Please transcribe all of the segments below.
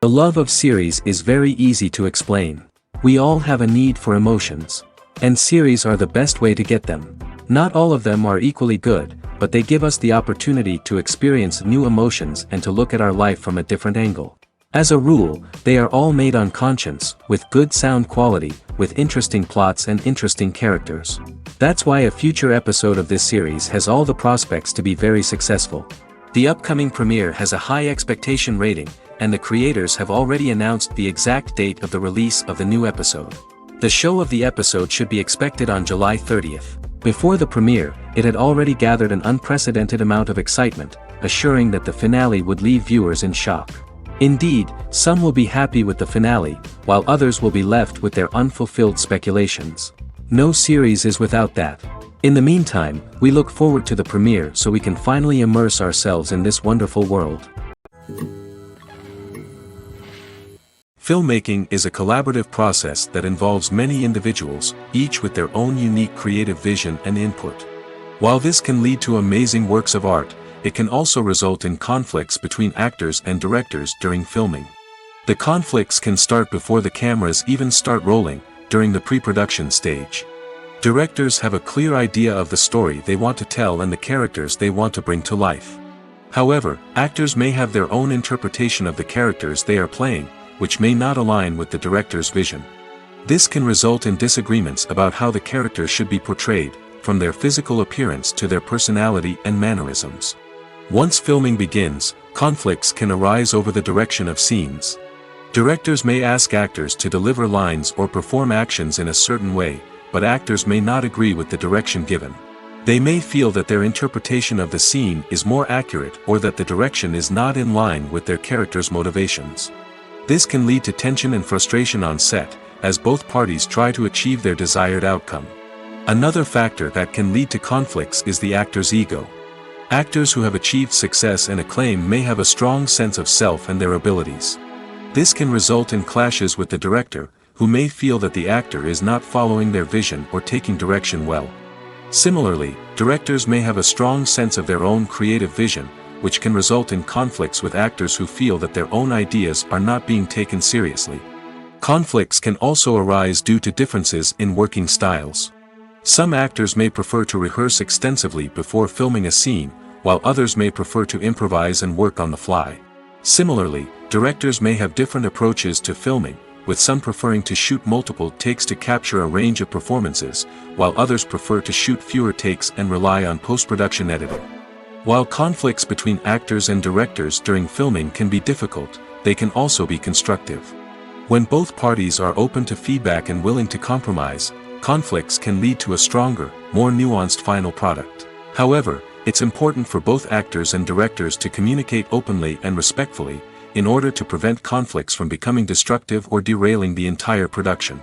The love of series is very easy to explain. We all have a need for emotions. And series are the best way to get them. Not all of them are equally good, but they give us the opportunity to experience new emotions and to look at our life from a different angle. As a rule, they are all made on conscience, with good sound quality, with interesting plots and interesting characters. That's why a future episode of this series has all the prospects to be very successful. The upcoming premiere has a high expectation rating, and the creators have already announced the exact date of the release of the new episode. The show of the episode should be expected on July 30th. Before the premiere, it had already gathered an unprecedented amount of excitement, assuring that the finale would leave viewers in shock. Indeed, some will be happy with the finale, while others will be left with their unfulfilled speculations. No series is without that. In the meantime, we look forward to the premiere so we can finally immerse ourselves in this wonderful world. Filmmaking is a collaborative process that involves many individuals, each with their own unique creative vision and input. While this can lead to amazing works of art, it can also result in conflicts between actors and directors during filming. The conflicts can start before the cameras even start rolling, during the pre-production stage. Directors have a clear idea of the story they want to tell and the characters they want to bring to life. However, actors may have their own interpretation of the characters they are playing, which may not align with the director's vision. This can result in disagreements about how the characters should be portrayed, from their physical appearance to their personality and mannerisms. Once filming begins, conflicts can arise over the direction of scenes. Directors may ask actors to deliver lines or perform actions in a certain way, but actors may not agree with the direction given. They may feel that their interpretation of the scene is more accurate or that the direction is not in line with their character's motivations. This can lead to tension and frustration on set, as both parties try to achieve their desired outcome. Another factor that can lead to conflicts is the actor's ego. Actors who have achieved success and acclaim may have a strong sense of self and their abilities. This can result in clashes with the director, who may feel that the actor is not following their vision or taking direction well. Similarly, directors may have a strong sense of their own creative vision, which can result in conflicts with actors who feel that their own ideas are not being taken seriously. Conflicts can also arise due to differences in working styles. Some actors may prefer to rehearse extensively before filming a scene, while others may prefer to improvise and work on the fly. Similarly, directors may have different approaches to filming, with some preferring to shoot multiple takes to capture a range of performances, while others prefer to shoot fewer takes and rely on post-production editing. While conflicts between actors and directors during filming can be difficult, they can also be constructive. When both parties are open to feedback and willing to compromise, conflicts can lead to a stronger, more nuanced final product. However, it's important for both actors and directors to communicate openly and respectfully, in order to prevent conflicts from becoming destructive or derailing the entire production.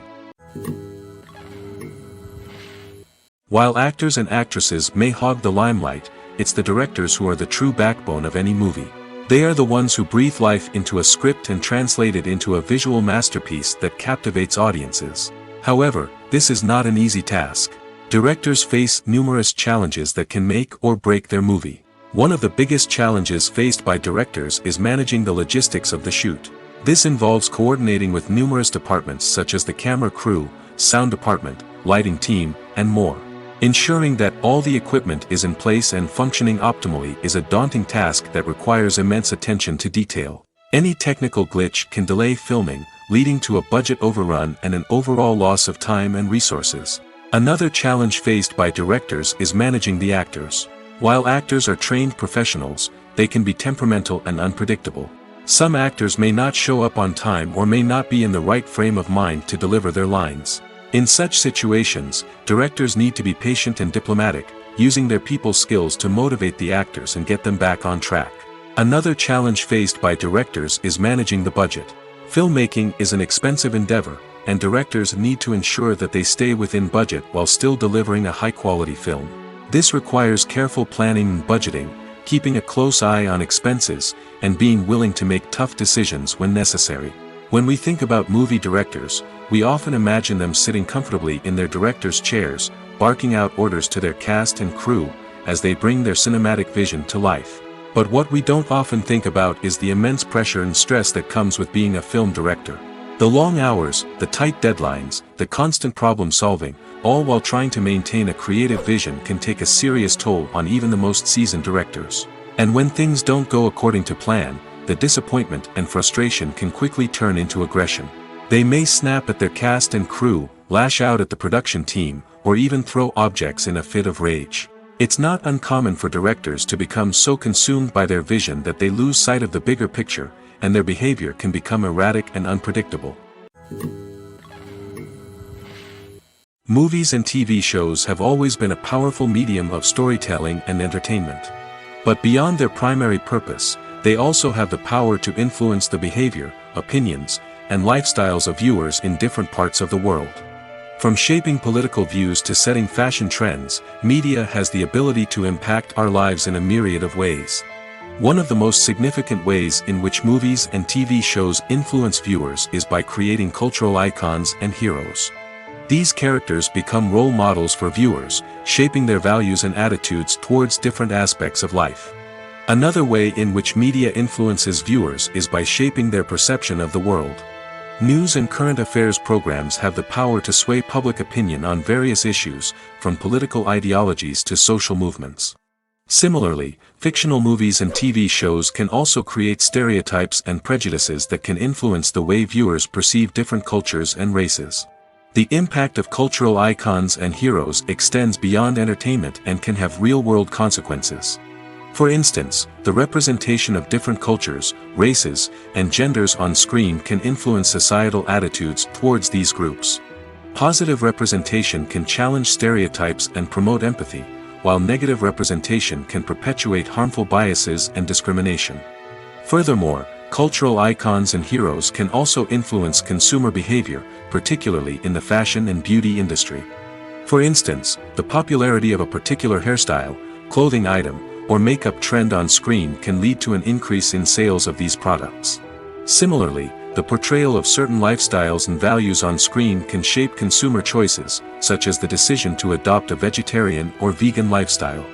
While actors and actresses may hog the limelight, it's the directors who are the true backbone of any movie. They are the ones who breathe life into a script and translate it into a visual masterpiece that captivates audiences. However, this is not an easy task. Directors face numerous challenges that can make or break their movie. One of the biggest challenges faced by directors is managing the logistics of the shoot. This involves coordinating with numerous departments such as the camera crew, sound department, lighting team, and more. Ensuring that all the equipment is in place and functioning optimally is a daunting task that requires immense attention to detail. Any technical glitch can delay filming, leading to a budget overrun and an overall loss of time and resources. Another challenge faced by directors is managing the actors. While actors are trained professionals, they can be temperamental and unpredictable. Some actors may not show up on time or may not be in the right frame of mind to deliver their lines. In such situations, directors need to be patient and diplomatic, using their people skills to motivate the actors and get them back on track. Another challenge faced by directors is managing the budget. Filmmaking is an expensive endeavor, and directors need to ensure that they stay within budget while still delivering a high-quality film. This requires careful planning and budgeting, keeping a close eye on expenses, and being willing to make tough decisions when necessary. When we think about movie directors, we often imagine them sitting comfortably in their director's chairs, barking out orders to their cast and crew, as they bring their cinematic vision to life. But what we don't often think about is the immense pressure and stress that comes with being a film director. The long hours, the tight deadlines, the constant problem solving, all while trying to maintain a creative vision can take a serious toll on even the most seasoned directors. And when things don't go according to plan, the disappointment and frustration can quickly turn into aggression. They may snap at their cast and crew, lash out at the production team, or even throw objects in a fit of rage. It's not uncommon for directors to become so consumed by their vision that they lose sight of the bigger picture, and their behavior can become erratic and unpredictable. Movies and TV shows have always been a powerful medium of storytelling and entertainment. But beyond their primary purpose, they also have the power to influence the behavior, opinions, and lifestyles of viewers in different parts of the world. From shaping political views to setting fashion trends, media has the ability to impact our lives in a myriad of ways. One of the most significant ways in which movies and TV shows influence viewers is by creating cultural icons and heroes. These characters become role models for viewers, shaping their values and attitudes towards different aspects of life. Another way in which media influences viewers is by shaping their perception of the world. News and current affairs programs have the power to sway public opinion on various issues, from political ideologies to social movements. Similarly, fictional movies and TV shows can also create stereotypes and prejudices that can influence the way viewers perceive different cultures and races. The impact of cultural icons and heroes extends beyond entertainment and can have real-world consequences. For instance, the representation of different cultures, races, and genders on screen can influence societal attitudes towards these groups. Positive representation can challenge stereotypes and promote empathy, while negative representation can perpetuate harmful biases and discrimination. Furthermore, cultural icons and heroes can also influence consumer behavior, particularly in the fashion and beauty industry. For instance, the popularity of a particular hairstyle, clothing item, or makeup trend on screen can lead to an increase in sales of these products. Similarly, the portrayal of certain lifestyles and values on screen can shape consumer choices, such as the decision to adopt a vegetarian or vegan lifestyle.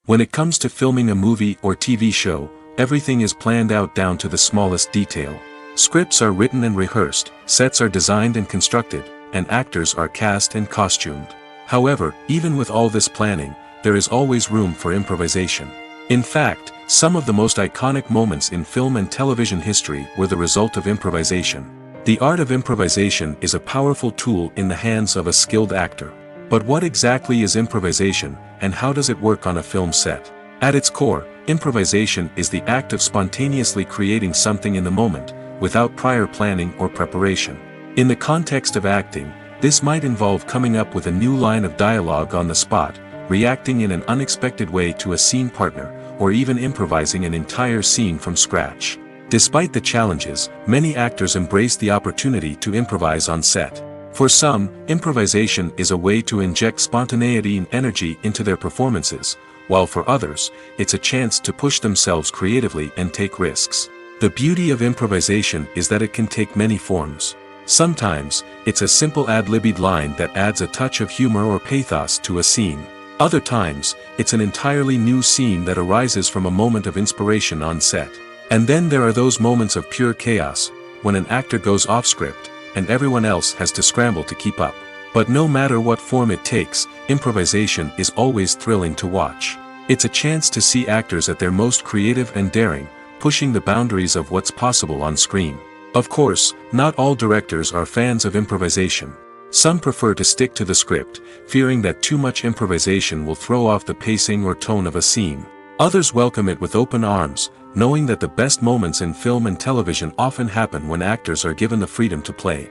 When it comes to filming a movie or TV show, everything is planned out down to the smallest detail. Scripts are written and rehearsed, sets are designed and constructed, and actors are cast and costumed. However, even with all this planning, there is always room for improvisation. In fact, some of the most iconic moments in film and television history were the result of improvisation. The art of improvisation is a powerful tool in the hands of a skilled actor. But what exactly is improvisation, and how does it work on a film set? At its core, improvisation is the act of spontaneously creating something in the moment, without prior planning or preparation. In the context of acting, this might involve coming up with a new line of dialogue on the spot, reacting in an unexpected way to a scene partner, or even improvising an entire scene from scratch. Despite the challenges, many actors embrace the opportunity to improvise on set. For some, improvisation is a way to inject spontaneity and energy into their performances, while for others, it's a chance to push themselves creatively and take risks. The beauty of improvisation is that it can take many forms. Sometimes, it's a simple ad-libbed line that adds a touch of humor or pathos to a scene. Other times, it's an entirely new scene that arises from a moment of inspiration on set. And then there are those moments of pure chaos, when an actor goes off script, and everyone else has to scramble to keep up. But no matter what form it takes, improvisation is always thrilling to watch. It's a chance to see actors at their most creative and daring, pushing the boundaries of what's possible on screen. Of course, not all directors are fans of improvisation. Some prefer to stick to the script, fearing that too much improvisation will throw off the pacing or tone of a scene. Others welcome it with open arms, knowing that the best moments in film and television often happen when actors are given the freedom to play.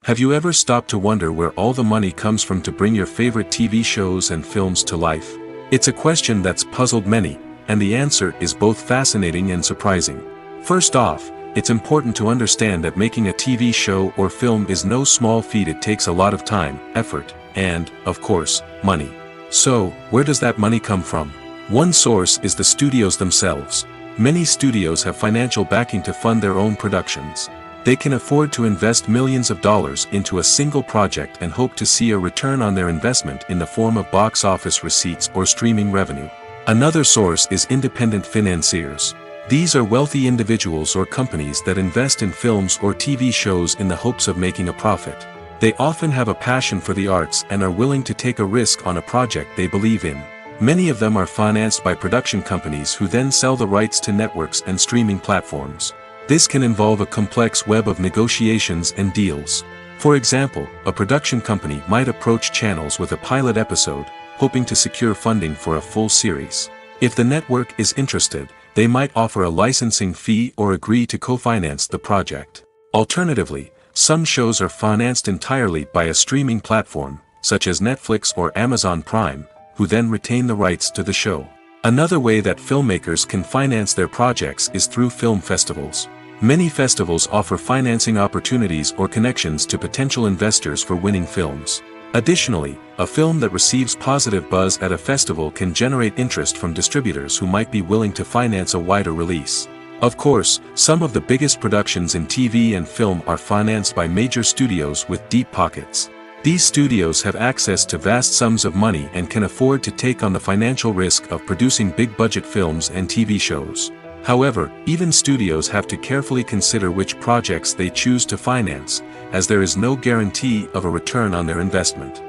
Have you ever stopped to wonder where all the money comes from to bring your favorite TV shows and films to life? It's a question that's puzzled many, and the answer is both fascinating and surprising. First off, it's important to understand that making a TV show or film is no small feat. It takes a lot of time, effort, and, of course, money. So, where does that money come from? One source is the studios themselves. Many studios have financial backing to fund their own productions. They can afford to invest millions of dollars into a single project and hope to see a return on their investment in the form of box office receipts or streaming revenue. Another source is independent financiers. These are wealthy individuals or companies that invest in films or TV shows in the hopes of making a profit. They often have a passion for the arts and are willing to take a risk on a project they believe in. Many of them are financed by production companies who then sell the rights to networks and streaming platforms. This can involve a complex web of negotiations and deals. For example, a production company might approach channels with a pilot episode, hoping to secure funding for a full series. If the network is interested, they might offer a licensing fee or agree to co-finance the project. Alternatively, some shows are financed entirely by a streaming platform, such as Netflix or Amazon Prime, who then retain the rights to the show. Another way that filmmakers can finance their projects is through film festivals. Many festivals offer financing opportunities or connections to potential investors for winning films. Additionally, a film that receives positive buzz at a festival can generate interest from distributors who might be willing to finance a wider release. Of course, some of the biggest productions in TV and film are financed by major studios with deep pockets. These studios have access to vast sums of money and can afford to take on the financial risk of producing big-budget films and TV shows. However, even studios have to carefully consider which projects they choose to finance, as there is no guarantee of a return on their investment.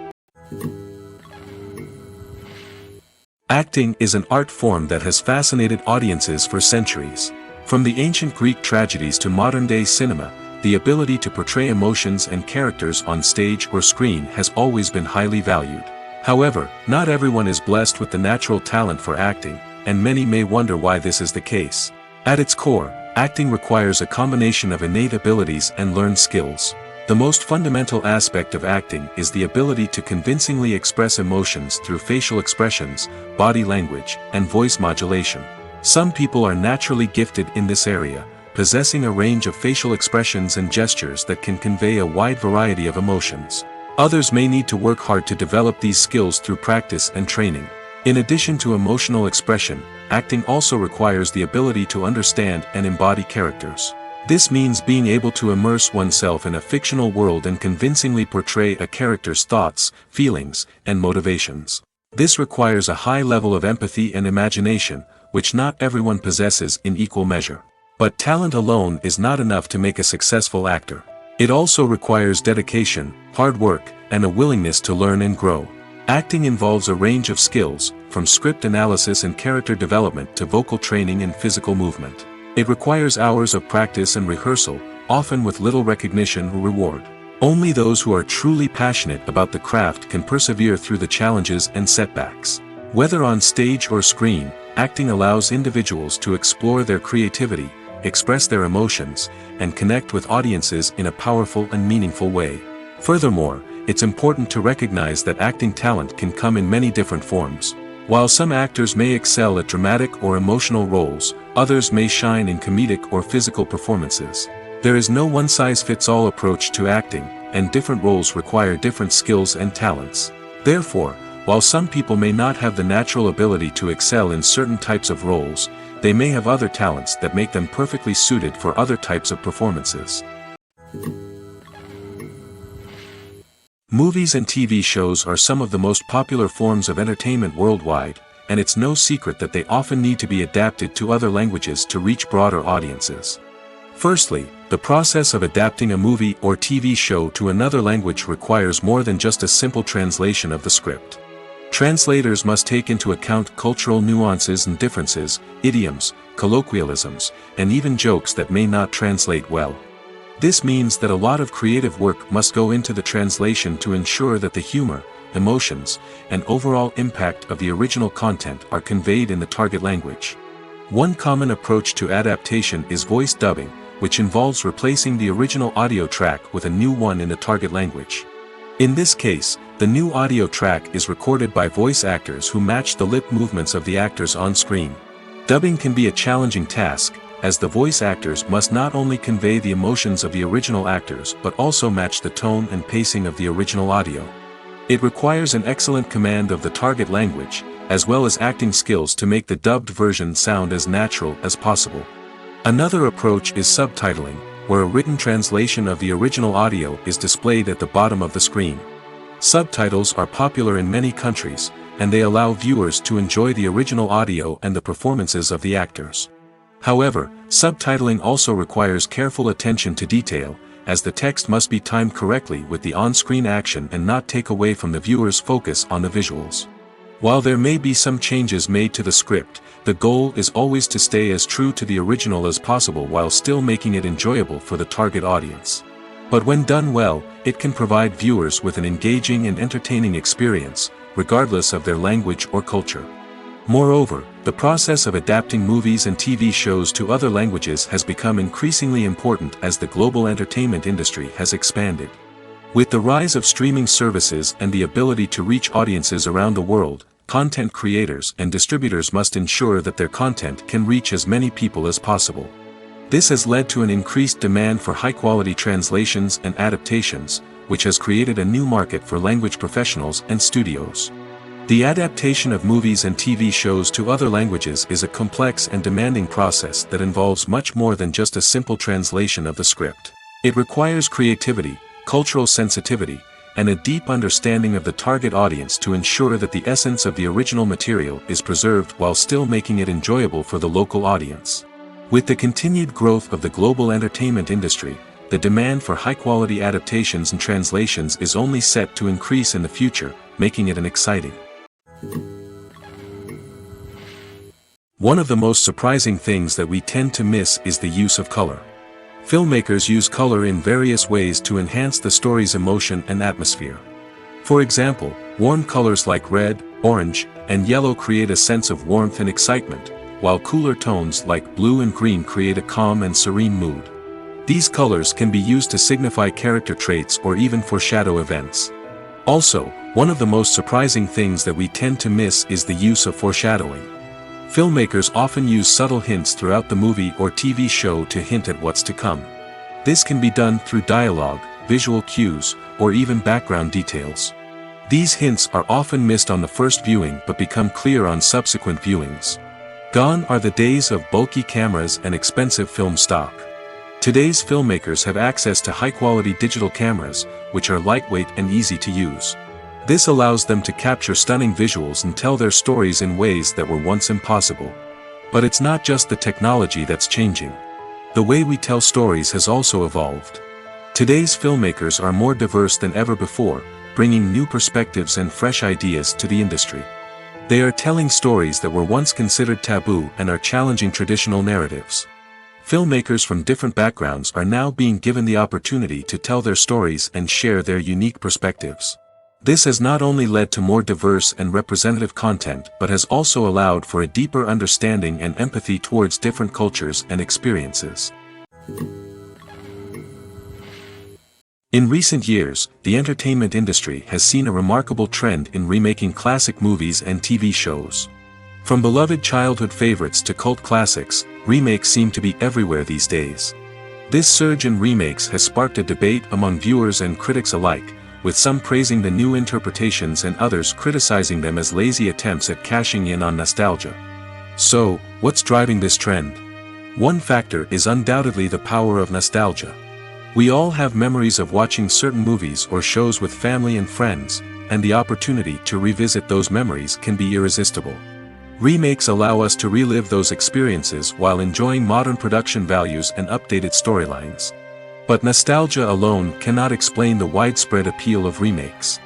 Acting is an art form that has fascinated audiences for centuries. From the ancient Greek tragedies to modern-day cinema, the ability to portray emotions and characters on stage or screen has always been highly valued. However, not everyone is blessed with the natural talent for acting, and many may wonder why this is the case. At its core, acting requires a combination of innate abilities and learned skills. The most fundamental aspect of acting is the ability to convincingly express emotions through facial expressions, body language, and voice modulation. Some people are naturally gifted in this area, possessing a range of facial expressions and gestures that can convey a wide variety of emotions. Others may need to work hard to develop these skills through practice and training. In addition to emotional expression, acting also requires the ability to understand and embody characters. This means being able to immerse oneself in a fictional world and convincingly portray a character's thoughts, feelings, and motivations. This requires a high level of empathy and imagination, which not everyone possesses in equal measure. But talent alone is not enough to make a successful actor. It also requires dedication, hard work, and a willingness to learn and grow. Acting involves a range of skills, from script analysis and character development to vocal training and physical movement. It requires hours of practice and rehearsal, often with little recognition or reward. Only those who are truly passionate about the craft can persevere through the challenges and setbacks. Whether on stage or screen, acting allows individuals to explore their creativity, express their emotions, and connect with audiences in a powerful and meaningful way. Furthermore, it's important to recognize that acting talent can come in many different forms. While some actors may excel at dramatic or emotional roles, others may shine in comedic or physical performances. There is no one-size-fits-all approach to acting, and different roles require different skills and talents. Therefore, while some people may not have the natural ability to excel in certain types of roles, they may have other talents that make them perfectly suited for other types of performances. Movies and TV shows are some of the most popular forms of entertainment worldwide, and it's no secret that they often need to be adapted to other languages to reach broader audiences. Firstly, the process of adapting a movie or TV show to another language requires more than just a simple translation of the script. Translators must take into account cultural nuances and differences, idioms, colloquialisms, and even jokes that may not translate well. This means that a lot of creative work must go into the translation to ensure that the humor, emotions, and overall impact of the original content are conveyed in the target language. One common approach to adaptation is voice dubbing, which involves replacing the original audio track with a new one in the target language. In this case, the new audio track is recorded by voice actors who match the lip movements of the actors on screen. Dubbing can be a challenging task, as the voice actors must not only convey the emotions of the original actors but also match the tone and pacing of the original audio. It requires an excellent command of the target language, as well as acting skills to make the dubbed version sound as natural as possible. Another approach is subtitling, where a written translation of the original audio is displayed at the bottom of the screen. Subtitles are popular in many countries, and they allow viewers to enjoy the original audio and the performances of the actors. However, subtitling also requires careful attention to detail, as the text must be timed correctly with the on-screen action and not take away from the viewer's focus on the visuals. While there may be some changes made to the script, the goal is always to stay as true to the original as possible while still making it enjoyable for the target audience. But when done well, it can provide viewers with an engaging and entertaining experience, regardless of their language or culture. Moreover, the process of adapting movies and TV shows to other languages has become increasingly important as the global entertainment industry has expanded. With the rise of streaming services and the ability to reach audiences around the world, content creators and distributors must ensure that their content can reach as many people as possible. This has led to an increased demand for high-quality translations and adaptations, which has created a new market for language professionals and studios. The adaptation of movies and TV shows to other languages is a complex and demanding process that involves much more than just a simple translation of the script. It requires creativity, cultural sensitivity, and a deep understanding of the target audience to ensure that the essence of the original material is preserved while still making it enjoyable for the local audience. With the continued growth of the global entertainment industry, the demand for high-quality adaptations and translations is only set to increase in the future, making it an exciting. One of the most surprising things that we tend to miss is the use of color. Filmmakers use color in various ways to enhance the story's emotion and atmosphere. For example, warm colors like red, orange, and yellow create a sense of warmth and excitement, while cooler tones like blue and green create a calm and serene mood. These colors can be used to signify character traits or even foreshadow events. Also, one of the most surprising things that we tend to miss is the use of foreshadowing. Filmmakers often use subtle hints throughout the movie or TV show to hint at what's to come. This can be done through dialogue, visual cues, or even background details. These hints are often missed on the first viewing but become clear on subsequent viewings. Gone are the days of bulky cameras and expensive film stock. Today's filmmakers have access to high-quality digital cameras, which are lightweight and easy to use. This allows them to capture stunning visuals and tell their stories in ways that were once impossible. But it's not just the technology that's changing. The way we tell stories has also evolved. Today's filmmakers are more diverse than ever before, bringing new perspectives and fresh ideas to the industry. They are telling stories that were once considered taboo and are challenging traditional narratives. Filmmakers from different backgrounds are now being given the opportunity to tell their stories and share their unique perspectives. This has not only led to more diverse and representative content but has also allowed for a deeper understanding and empathy towards different cultures and experiences. In recent years, the entertainment industry has seen a remarkable trend in remaking classic movies and TV shows. From beloved childhood favorites to cult classics, remakes seem to be everywhere these days. This surge in remakes has sparked a debate among viewers and critics alike, with some praising the new interpretations and others criticizing them as lazy attempts at cashing in on nostalgia. So, what's driving this trend? One factor is undoubtedly the power of nostalgia. We all have memories of watching certain movies or shows with family and friends, and the opportunity to revisit those memories can be irresistible. Remakes allow us to relive those experiences while enjoying modern production values and updated storylines. But nostalgia alone cannot explain the widespread appeal of remakes.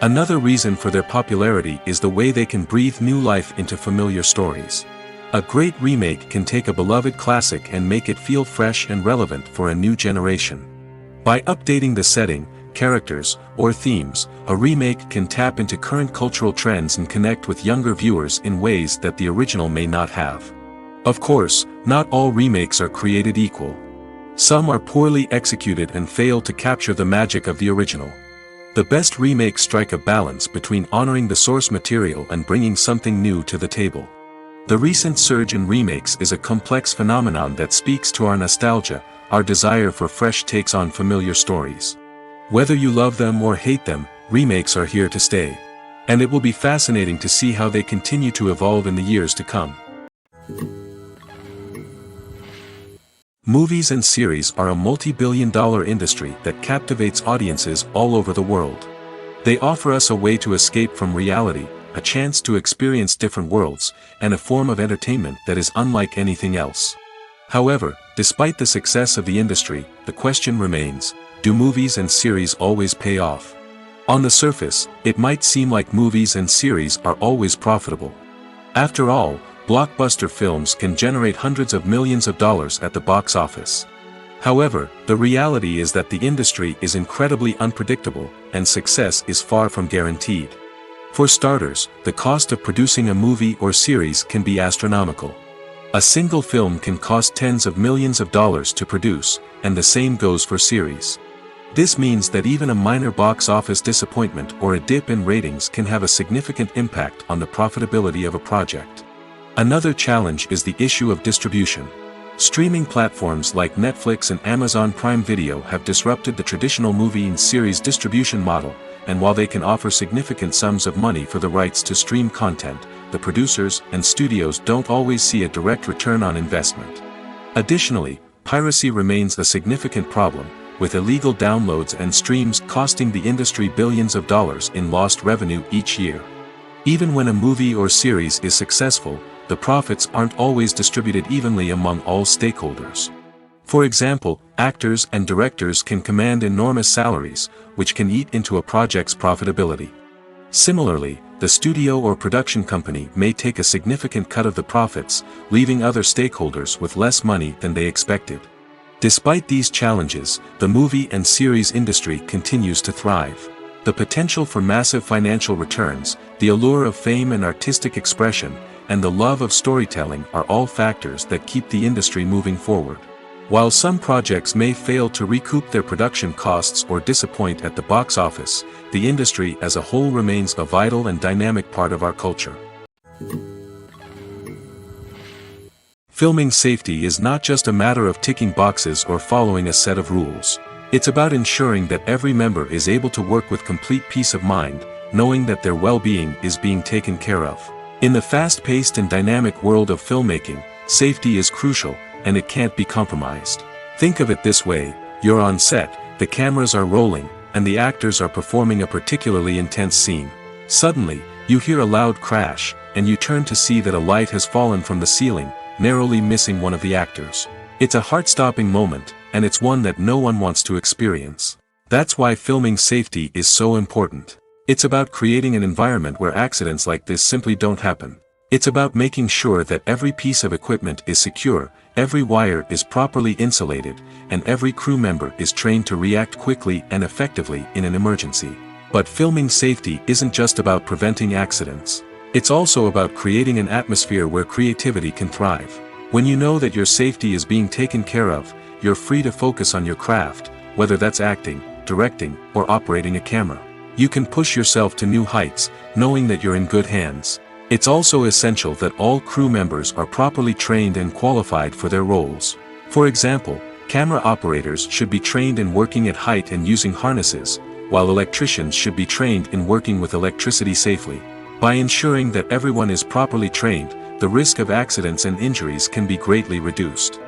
Another reason for their popularity is the way they can breathe new life into familiar stories. A great remake can take a beloved classic and make it feel fresh and relevant for a new generation. By updating the setting, characters, or themes, a remake can tap into current cultural trends and connect with younger viewers in ways that the original may not have. Of course, not all remakes are created equal. Some are poorly executed and fail to capture the magic of the original. The best remakes strike a balance between honoring the source material and bringing something new to the table. The recent surge in remakes is a complex phenomenon that speaks to our nostalgia, our desire for fresh takes on familiar stories. Whether you love them or hate them, remakes are here to stay. And it will be fascinating to see how they continue to evolve in the years to come. Movies and series are a multi-billion-dollar industry that captivates audiences all over the world. They offer us a way to escape from reality, a chance to experience different worlds, and a form of entertainment that is unlike anything else. However, despite the success of the industry, the question remains, do movies and series always pay off? On the surface, it might seem like movies and series are always profitable. After all, blockbuster films can generate hundreds of millions of dollars at the box office. However, the reality is that the industry is incredibly unpredictable, and success is far from guaranteed. For starters, the cost of producing a movie or series can be astronomical. A single film can cost tens of millions of dollars to produce, and the same goes for series. This means that even a minor box office disappointment or a dip in ratings can have a significant impact on the profitability of a project. Another challenge is the issue of distribution. Streaming platforms like Netflix and Amazon Prime Video have disrupted the traditional movie and series distribution model, and while they can offer significant sums of money for the rights to stream content, the producers and studios don't always see a direct return on investment. Additionally, piracy remains a significant problem, with illegal downloads and streams costing the industry billions of dollars in lost revenue each year. Even when a movie or series is successful, the profits aren't always distributed evenly among all stakeholders. For example, actors and directors can command enormous salaries, which can eat into a project's profitability. Similarly, the studio or production company may take a significant cut of the profits, leaving other stakeholders with less money than they expected. Despite these challenges, the movie and series industry continues to thrive. The potential for massive financial returns, the allure of fame and artistic expression, and the love of storytelling are all factors that keep the industry moving forward. While some projects may fail to recoup their production costs or disappoint at the box office, the industry as a whole remains a vital and dynamic part of our culture. Filming safety is not just a matter of ticking boxes or following a set of rules. It's about ensuring that every member is able to work with complete peace of mind, knowing that their well-being is being taken care of. In the fast-paced and dynamic world of filmmaking, safety is crucial, and it can't be compromised. Think of it this way: you're on set, the cameras are rolling, and the actors are performing a particularly intense scene. Suddenly, you hear a loud crash, and you turn to see that a light has fallen from the ceiling, narrowly missing one of the actors. It's a heart-stopping moment, and it's one that no one wants to experience. That's why filming safety is so important. It's about creating an environment where accidents like this simply don't happen. It's about making sure that every piece of equipment is secure, every wire is properly insulated, and every crew member is trained to react quickly and effectively in an emergency. But filming safety isn't just about preventing accidents. It's also about creating an atmosphere where creativity can thrive. When you know that your safety is being taken care of, you're free to focus on your craft, whether that's acting, directing, or operating a camera. You can push yourself to new heights, knowing that you're in good hands. It's also essential that all crew members are properly trained and qualified for their roles. For example, camera operators should be trained in working at height and using harnesses, while electricians should be trained in working with electricity safely. By ensuring that everyone is properly trained, the risk of accidents and injuries can be greatly reduced.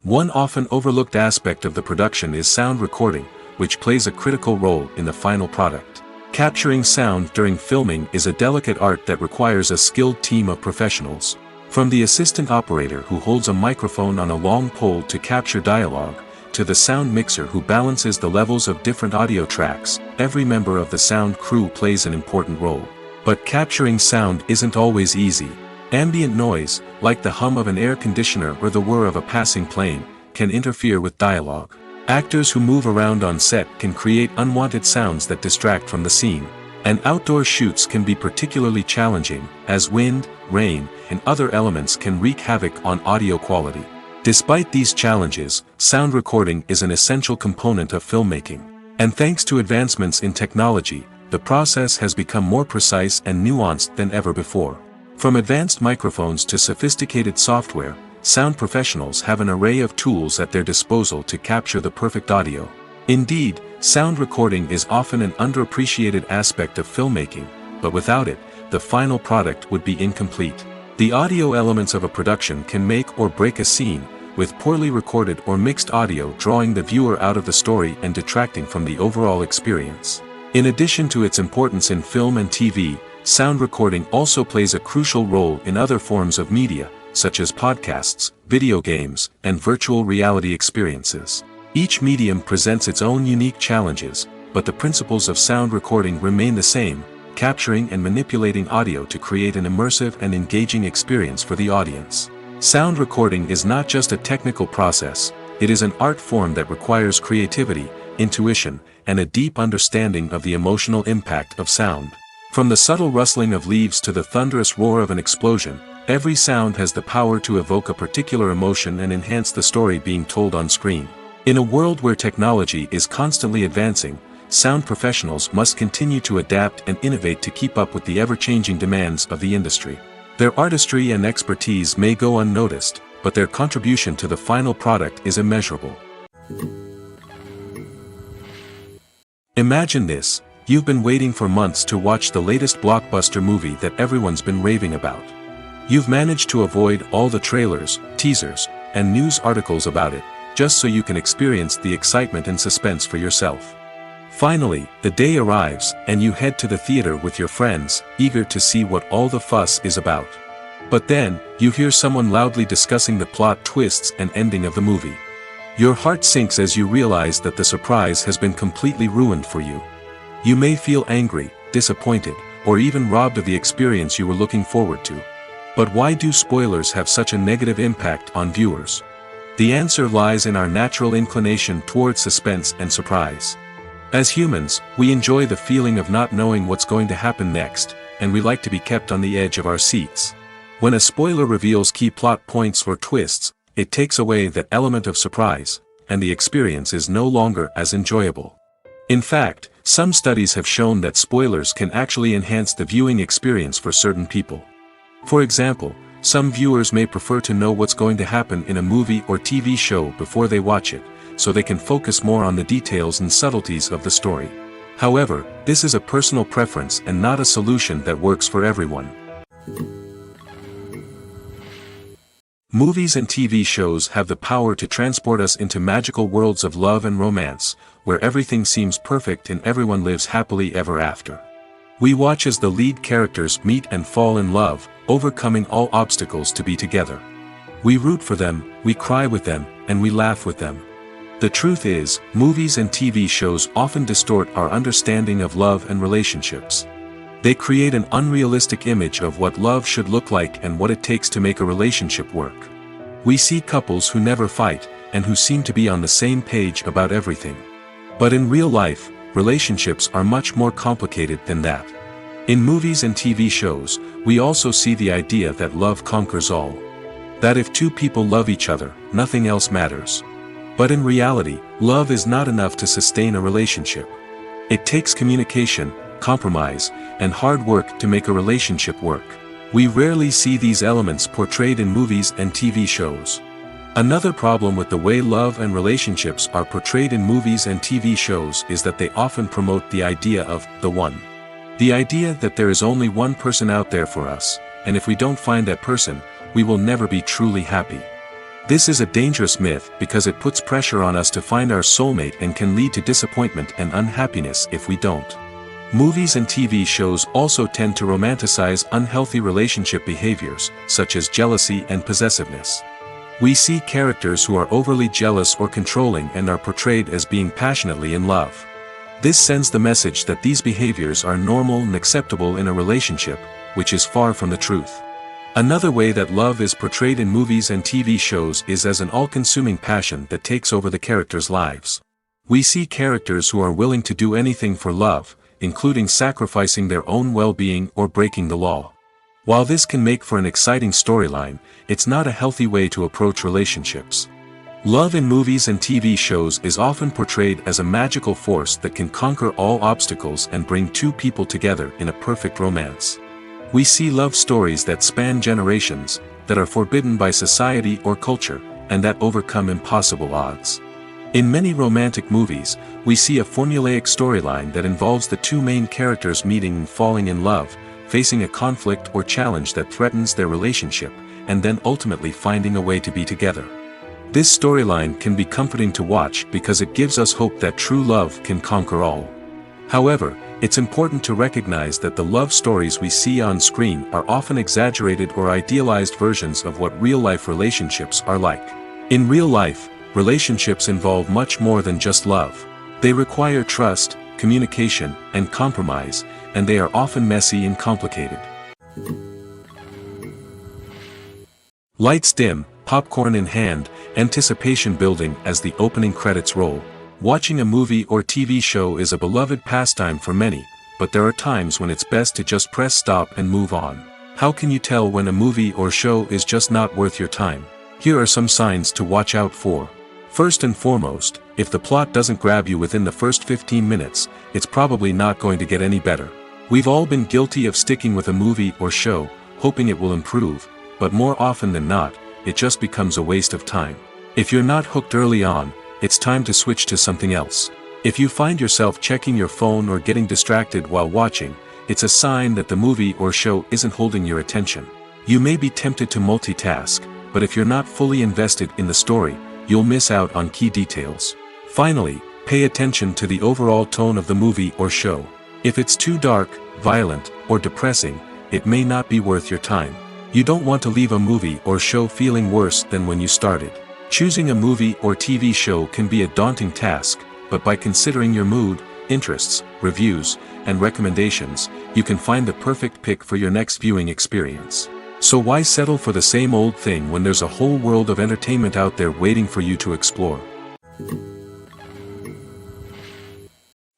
One often overlooked aspect of the production is sound recording, which plays a critical role in the final product. Capturing sound during filming is a delicate art that requires a skilled team of professionals. From the assistant operator who holds a microphone on a long pole to capture dialogue, to the sound mixer who balances the levels of different audio tracks, every member of the sound crew plays an important role. But capturing sound isn't always easy. Ambient noise, like the hum of an air conditioner or the whir of a passing plane, can interfere with dialogue. Actors who move around on set can create unwanted sounds that distract from the scene. And outdoor shoots can be particularly challenging, as wind, rain, and other elements can wreak havoc on audio quality. Despite these challenges, sound recording is an essential component of filmmaking. And thanks to advancements in technology, the process has become more precise and nuanced than ever before. From advanced microphones to sophisticated software, sound professionals have an array of tools at their disposal to capture the perfect audio. Indeed, sound recording is often an underappreciated aspect of filmmaking, but without it, the final product would be incomplete. The audio elements of a production can make or break a scene, with poorly recorded or mixed audio drawing the viewer out of the story and detracting from the overall experience. In addition to its importance in film and TV, sound recording also plays a crucial role in other forms of media, such as podcasts, video games, and virtual reality experiences. Each medium presents its own unique challenges, but the principles of sound recording remain the same, capturing and manipulating audio to create an immersive and engaging experience for the audience. Sound recording is not just a technical process, it is an art form that requires creativity, intuition, and a deep understanding of the emotional impact of sound. From the subtle rustling of leaves to the thunderous roar of an explosion, every sound has the power to evoke a particular emotion and enhance the story being told on screen. In a world where technology is constantly advancing, sound professionals must continue to adapt and innovate to keep up with the ever-changing demands of the industry. Their artistry and expertise may go unnoticed, but their contribution to the final product is immeasurable. Imagine this: you've been waiting for months to watch the latest blockbuster movie that everyone's been raving about. You've managed to avoid all the trailers, teasers, and news articles about it, just so you can experience the excitement and suspense for yourself. Finally, the day arrives, and you head to the theater with your friends, eager to see what all the fuss is about. But then, you hear someone loudly discussing the plot twists and ending of the movie. Your heart sinks as you realize that the surprise has been completely ruined for you. You may feel angry, disappointed, or even robbed of the experience you were looking forward to. But why do spoilers have such a negative impact on viewers? The answer lies in our natural inclination towards suspense and surprise. As humans, we enjoy the feeling of not knowing what's going to happen next, and we like to be kept on the edge of our seats. When a spoiler reveals key plot points or twists, it takes away that element of surprise, and the experience is no longer as enjoyable. In fact, some studies have shown that spoilers can actually enhance the viewing experience for certain people. For example, some viewers may prefer to know what's going to happen in a movie or TV show before they watch it, so they can focus more on the details and subtleties of the story. However, this is a personal preference and not a solution that works for everyone. Movies and TV shows have the power to transport us into magical worlds of love and romance, where everything seems perfect and everyone lives happily ever after. We watch as the lead characters meet and fall in love, overcoming all obstacles to be together. We root for them, we cry with them, and we laugh with them. The truth is, movies and TV shows often distort our understanding of love and relationships. They create an unrealistic image of what love should look like and what it takes to make a relationship work. We see couples who never fight, and who seem to be on the same page about everything. But in real life, relationships are much more complicated than that. In movies and TV shows, we also see the idea that love conquers all. That if two people love each other, nothing else matters. But in reality, love is not enough to sustain a relationship. It takes communication, compromise, and hard work to make a relationship work. We rarely see these elements portrayed in movies and TV shows. Another problem with the way love and relationships are portrayed in movies and TV shows is that they often promote the idea of the one. The idea that there is only one person out there for us, and if we don't find that person, we will never be truly happy. This is a dangerous myth because it puts pressure on us to find our soulmate and can lead to disappointment and unhappiness if we don't. Movies and TV shows also tend to romanticize unhealthy relationship behaviors, such as jealousy and possessiveness. We see characters who are overly jealous or controlling and are portrayed as being passionately in love. This sends the message that these behaviors are normal and acceptable in a relationship, which is far from the truth. Another way that love is portrayed in movies and TV shows is as an all-consuming passion that takes over the characters' lives. We see characters who are willing to do anything for love, including sacrificing their own well-being or breaking the law. While this can make for an exciting storyline, it's not a healthy way to approach relationships. Love in movies and TV shows is often portrayed as a magical force that can conquer all obstacles and bring two people together in a perfect romance. We see love stories that span generations, that are forbidden by society or culture, and that overcome impossible odds. In many romantic movies, we see a formulaic storyline that involves the two main characters meeting and falling in love, facing a conflict or challenge that threatens their relationship, and then ultimately finding a way to be together. This storyline can be comforting to watch because it gives us hope that true love can conquer all. However, it's important to recognize that the love stories we see on screen are often exaggerated or idealized versions of what real-life relationships are like. In real life, relationships involve much more than just love. They require trust, communication, and compromise, and they are often messy and complicated. Lights dim, popcorn in hand, anticipation building as the opening credits roll. Watching a movie or TV show is a beloved pastime for many, but there are times when it's best to just press stop and move on. How can you tell when a movie or show is just not worth your time? Here are some signs to watch out for. First and foremost, if the plot doesn't grab you within the first 15 minutes, it's probably not going to get any better. We've all been guilty of sticking with a movie or show, hoping it will improve, but more often than not, it just becomes a waste of time. If you're not hooked early on, it's time to switch to something else. If you find yourself checking your phone or getting distracted while watching, it's a sign that the movie or show isn't holding your attention. You may be tempted to multitask, but if you're not fully invested in the story, you'll miss out on key details. Finally, pay attention to the overall tone of the movie or show. If it's too dark, violent, or depressing, it may not be worth your time. You don't want to leave a movie or show feeling worse than when you started. Choosing a movie or TV show can be a daunting task, but by considering your mood, interests, reviews, and recommendations, you can find the perfect pick for your next viewing experience. So why settle for the same old thing when there's a whole world of entertainment out there waiting for you to explore?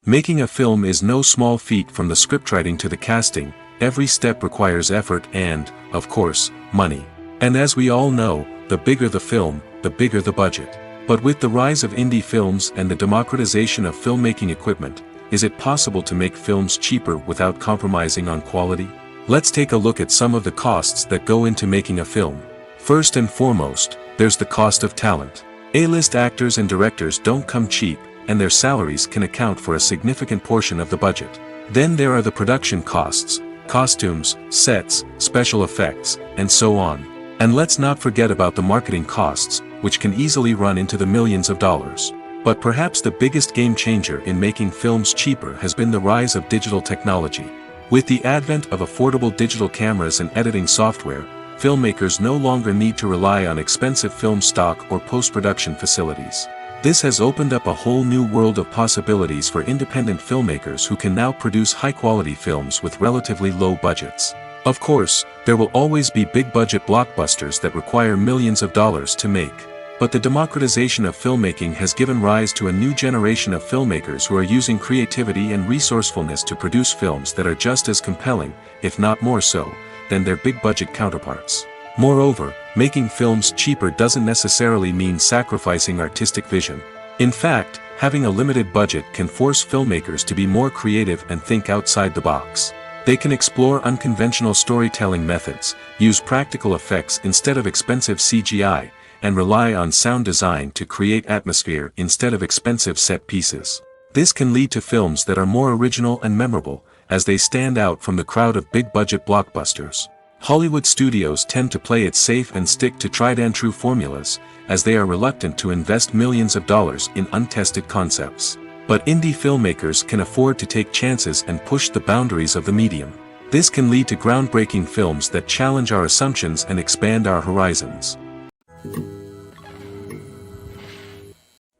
Making a film is no small feat. From the scriptwriting to the casting, every step requires effort and, of course, money. And as we all know, the bigger the film, the bigger the budget. But with the rise of indie films and the democratization of filmmaking equipment, is it possible to make films cheaper without compromising on quality? Let's take a look at some of the costs that go into making a film. First and foremost, there's the cost of talent. A-list actors and directors don't come cheap, and their salaries can account for a significant portion of the budget. Then there are the production costs, costumes, sets, special effects, and so on. And let's not forget about the marketing costs, which can easily run into the millions of dollars. But perhaps the biggest game changer in making films cheaper has been the rise of digital technology. With the advent of affordable digital cameras and editing software, filmmakers no longer need to rely on expensive film stock or post-production facilities. This has opened up a whole new world of possibilities for independent filmmakers who can now produce high-quality films with relatively low budgets. Of course, there will always be big-budget blockbusters that require millions of dollars to make. But the democratization of filmmaking has given rise to a new generation of filmmakers who are using creativity and resourcefulness to produce films that are just as compelling, if not more so, than their big-budget counterparts. Moreover, making films cheaper doesn't necessarily mean sacrificing artistic vision. In fact, having a limited budget can force filmmakers to be more creative and think outside the box. They can explore unconventional storytelling methods, use practical effects instead of expensive CGI, and rely on sound design to create atmosphere instead of expensive set pieces. This can lead to films that are more original and memorable, as they stand out from the crowd of big-budget blockbusters. Hollywood studios tend to play it safe and stick to tried-and-true formulas, as they are reluctant to invest millions of dollars in untested concepts. But indie filmmakers can afford to take chances and push the boundaries of the medium. This can lead to groundbreaking films that challenge our assumptions and expand our horizons.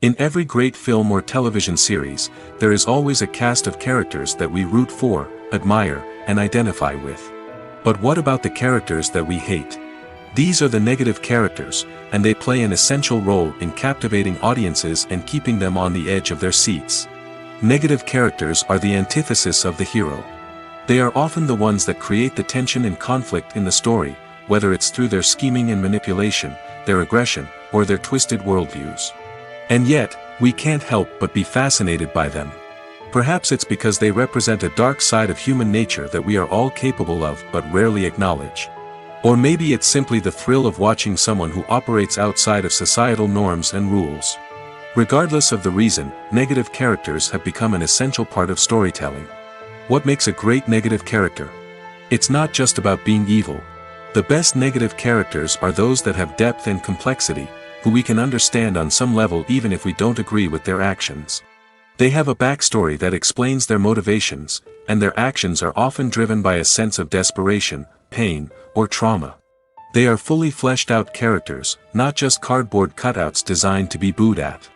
In every great film or television series, there is always a cast of characters that we root for, admire, and identify with. But what about the characters that we hate? These are the negative characters, and they play an essential role in captivating audiences and keeping them on the edge of their seats. Negative characters are the antithesis of the hero. They are often the ones that create the tension and conflict in the story, whether it's through their scheming and manipulation, their aggression, or their twisted worldviews. And yet, we can't help but be fascinated by them. Perhaps it's because they represent a dark side of human nature that we are all capable of but rarely acknowledge. Or maybe it's simply the thrill of watching someone who operates outside of societal norms and rules. Regardless of the reason, negative characters have become an essential part of storytelling. What makes a great negative character? It's not just about being evil. The best negative characters are those that have depth and complexity, who we can understand on some level even if we don't agree with their actions. They have a backstory that explains their motivations, and their actions are often driven by a sense of desperation, pain, or trauma. They are fully fleshed out characters, not just cardboard cutouts designed to be booed at.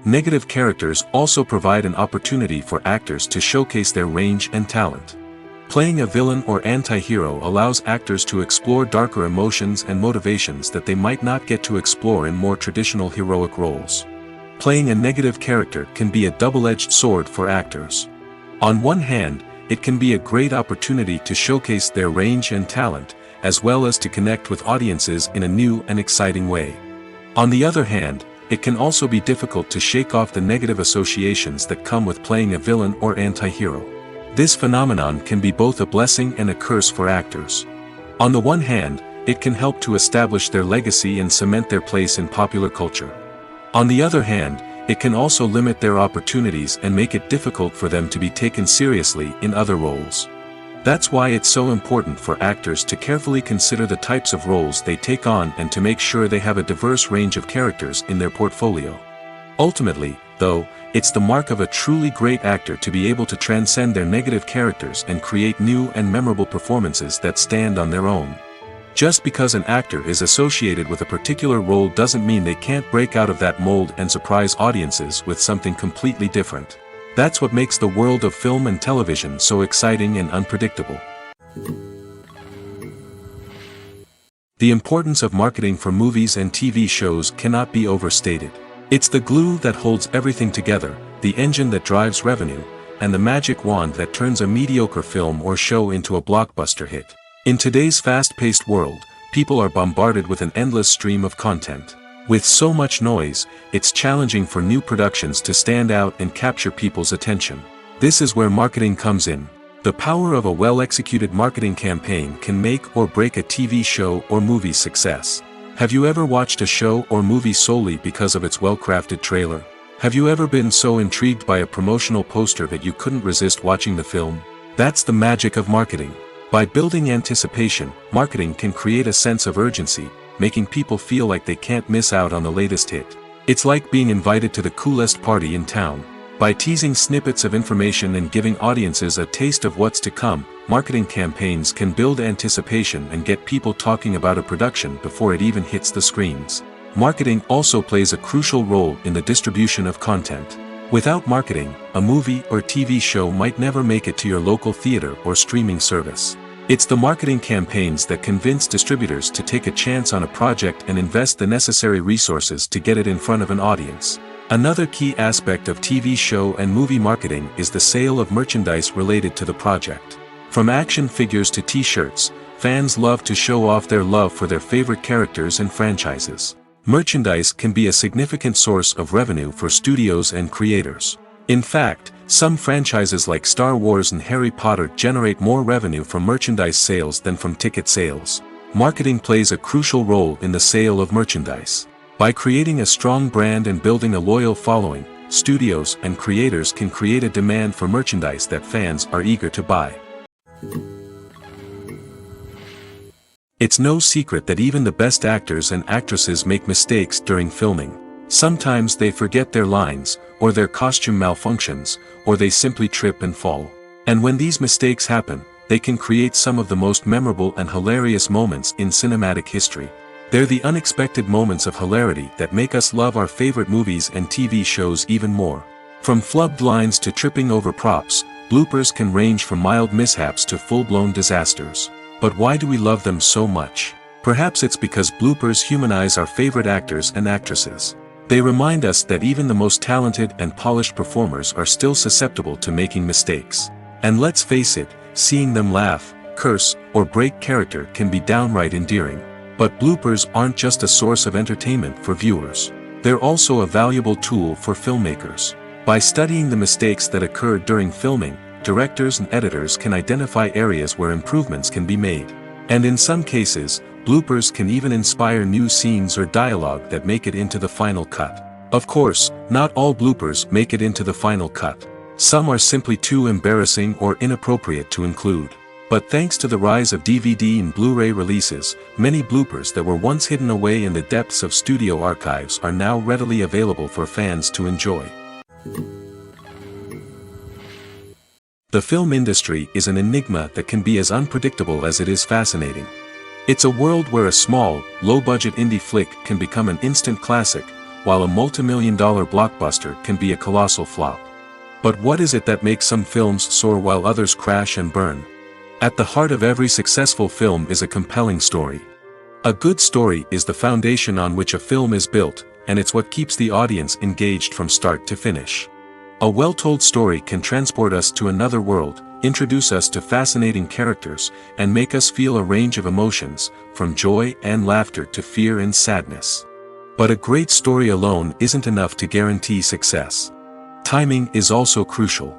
Negative characters also provide an opportunity for actors to showcase their range and talent. Playing a villain or anti-hero allows actors to explore darker emotions and motivations that they might not get to explore in more traditional heroic roles. Playing a negative character can be a double-edged sword for actors. On one hand, it can be a great opportunity to showcase their range and talent, as well as to connect with audiences in a new and exciting way. On the other hand, it can also be difficult to shake off the negative associations that come with playing a villain or anti-hero. This phenomenon can be both a blessing and a curse for actors. On the one hand, it can help to establish their legacy and cement their place in popular culture. On the other hand, it can also limit their opportunities and make it difficult for them to be taken seriously in other roles. That's why it's so important for actors to carefully consider the types of roles they take on and to make sure they have a diverse range of characters in their portfolio. Ultimately, though, it's the mark of a truly great actor to be able to transcend their negative characters and create new and memorable performances that stand on their own. Just because an actor is associated with a particular role doesn't mean they can't break out of that mold and surprise audiences with something completely different. That's what makes the world of film and television so exciting and unpredictable. The importance of marketing for movies and TV shows cannot be overstated. It's the glue that holds everything together, the engine that drives revenue, and the magic wand that turns a mediocre film or show into a blockbuster hit. In today's fast-paced world, people are bombarded with an endless stream of content. With so much noise, it's challenging for new productions to stand out and capture people's attention. This is where marketing comes in. The power of a well-executed marketing campaign can make or break a TV show or movie's success. Have you ever watched a show or movie solely because of its well-crafted trailer? Have you ever been so intrigued by a promotional poster that you couldn't resist watching the film? That's the magic of marketing. By building anticipation, marketing can create a sense of urgency, making people feel like they can't miss out on the latest hit. It's like being invited to the coolest party in town. By teasing snippets of information and giving audiences a taste of what's to come, marketing campaigns can build anticipation and get people talking about a production before it even hits the screens. Marketing also plays a crucial role in the distribution of content. Without marketing, a movie or TV show might never make it to your local theater or streaming service. It's the marketing campaigns that convince distributors to take a chance on a project and invest the necessary resources to get it in front of an audience. Another key aspect of TV show and movie marketing is the sale of merchandise related to the project. From action figures to t-shirts, fans love to show off their love for their favorite characters and franchises. Merchandise can be a significant source of revenue for studios and creators. In fact, some franchises like Star Wars and Harry Potter generate more revenue from merchandise sales than from ticket sales. Marketing plays a crucial role in the sale of merchandise. By creating a strong brand and building a loyal following, studios and creators can create a demand for merchandise that fans are eager to buy. It's no secret that even the best actors and actresses make mistakes during filming. Sometimes they forget their lines, or their costume malfunctions, or they simply trip and fall. And when these mistakes happen, they can create some of the most memorable and hilarious moments in cinematic history. They're the unexpected moments of hilarity that make us love our favorite movies and TV shows even more. From flubbed lines to tripping over props, bloopers can range from mild mishaps to full-blown disasters. But why do we love them so much? Perhaps it's because bloopers humanize our favorite actors and actresses. They remind us that even the most talented and polished performers are still susceptible to making mistakes. And let's face it, seeing them laugh, curse, or break character can be downright endearing. But bloopers aren't just a source of entertainment for viewers. They're also a valuable tool for filmmakers. By studying the mistakes that occurred during filming, directors and editors can identify areas where improvements can be made. And in some cases, bloopers can even inspire new scenes or dialogue that make it into the final cut. Of course, not all bloopers make it into the final cut. Some are simply too embarrassing or inappropriate to include. But thanks to the rise of DVD and Blu-ray releases, many bloopers that were once hidden away in the depths of studio archives are now readily available for fans to enjoy. The film industry is an enigma that can be as unpredictable as it is fascinating. It's a world where a small, low-budget indie flick can become an instant classic, while a multi-million-dollar blockbuster can be a colossal flop. But what is it that makes some films soar while others crash and burn? At the heart of every successful film is a compelling story. A good story is the foundation on which a film is built, and it's what keeps the audience engaged from start to finish. A well-told story can transport us to another world, introduce us to fascinating characters, and make us feel a range of emotions, from joy and laughter to fear and sadness. But a great story alone isn't enough to guarantee success. Timing is also crucial.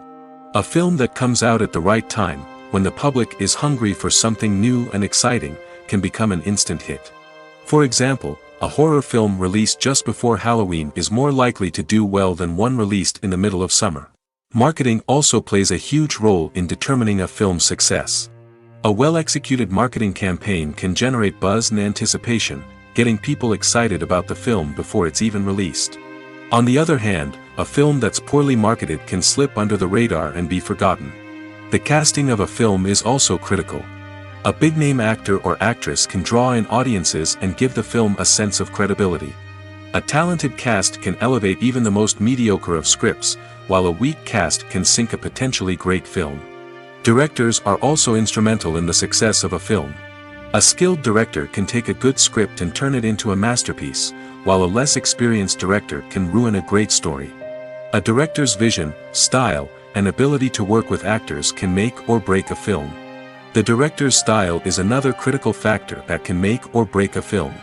A film that comes out at the right time, when the public is hungry for something new and exciting, can become an instant hit. For example, a horror film released just before Halloween is more likely to do well than one released in the middle of summer. Marketing also plays a huge role in determining a film's success. A well-executed marketing campaign can generate buzz and anticipation, getting people excited about the film before it's even released. On the other hand, a film that's poorly marketed can slip under the radar and be forgotten. The casting of a film is also critical. A big-name actor or actress can draw in audiences and give the film a sense of credibility. A talented cast can elevate even the most mediocre of scripts, while a weak cast can sink a potentially great film. Directors are also instrumental in the success of a film. A skilled director can take a good script and turn it into a masterpiece, while a less experienced director can ruin a great story. A director's vision, style, and ability to work with actors can make or break a film. The director's style is another critical factor that can make or break a film.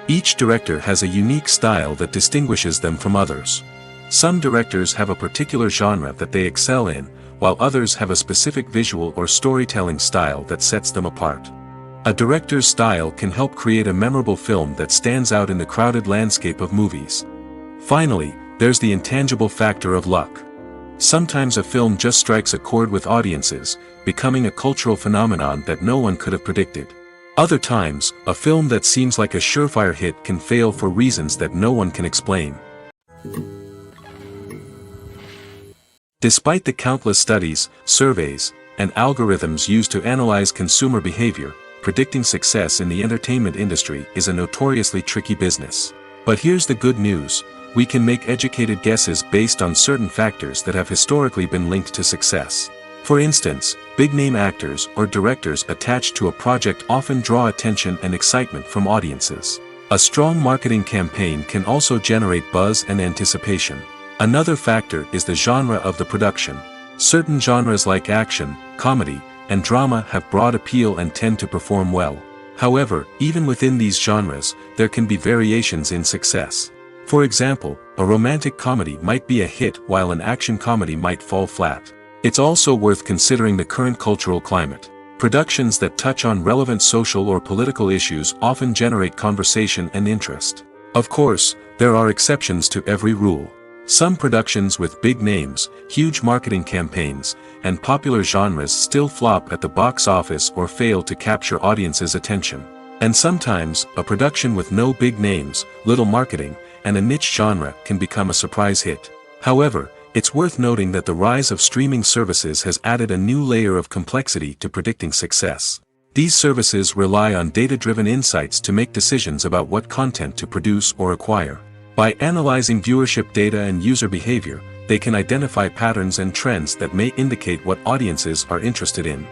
Each director has a unique style that distinguishes them from others. Some directors have a particular genre that they excel in, while others have a specific visual or storytelling style that sets them apart. A director's style can help create a memorable film that stands out in the crowded landscape of movies. Finally, there's the intangible factor of luck. Sometimes a film just strikes a chord with audiences, becoming a cultural phenomenon that no one could have predicted. Other times, a film that seems like a surefire hit can fail for reasons that no one can explain. Despite the countless studies, surveys, and algorithms used to analyze consumer behavior, predicting success in the entertainment industry is a notoriously tricky business. But here's the good news. We can make educated guesses based on certain factors that have historically been linked to success. For instance, big-name actors or directors attached to a project often draw attention and excitement from audiences. A strong marketing campaign can also generate buzz and anticipation. Another factor is the genre of the production. Certain genres like action, comedy, and drama have broad appeal and tend to perform well. However, even within these genres, there can be variations in success. For example, a romantic comedy might be a hit while an action comedy might fall flat. It's also worth considering the current cultural climate. Productions that touch on relevant social or political issues often generate conversation and interest. Of course, there are exceptions to every rule. Some productions with big names, huge marketing campaigns, and popular genres still flop at the box office or fail to capture audiences' attention. And sometimes, a production with no big names, little marketing, and a niche genre can become a surprise hit. However, it's worth noting that the rise of streaming services has added a new layer of complexity to predicting success. These services rely on data-driven insights to make decisions about what content to produce or acquire. By analyzing viewership data and user behavior, they can identify patterns and trends that may indicate what audiences are interested in.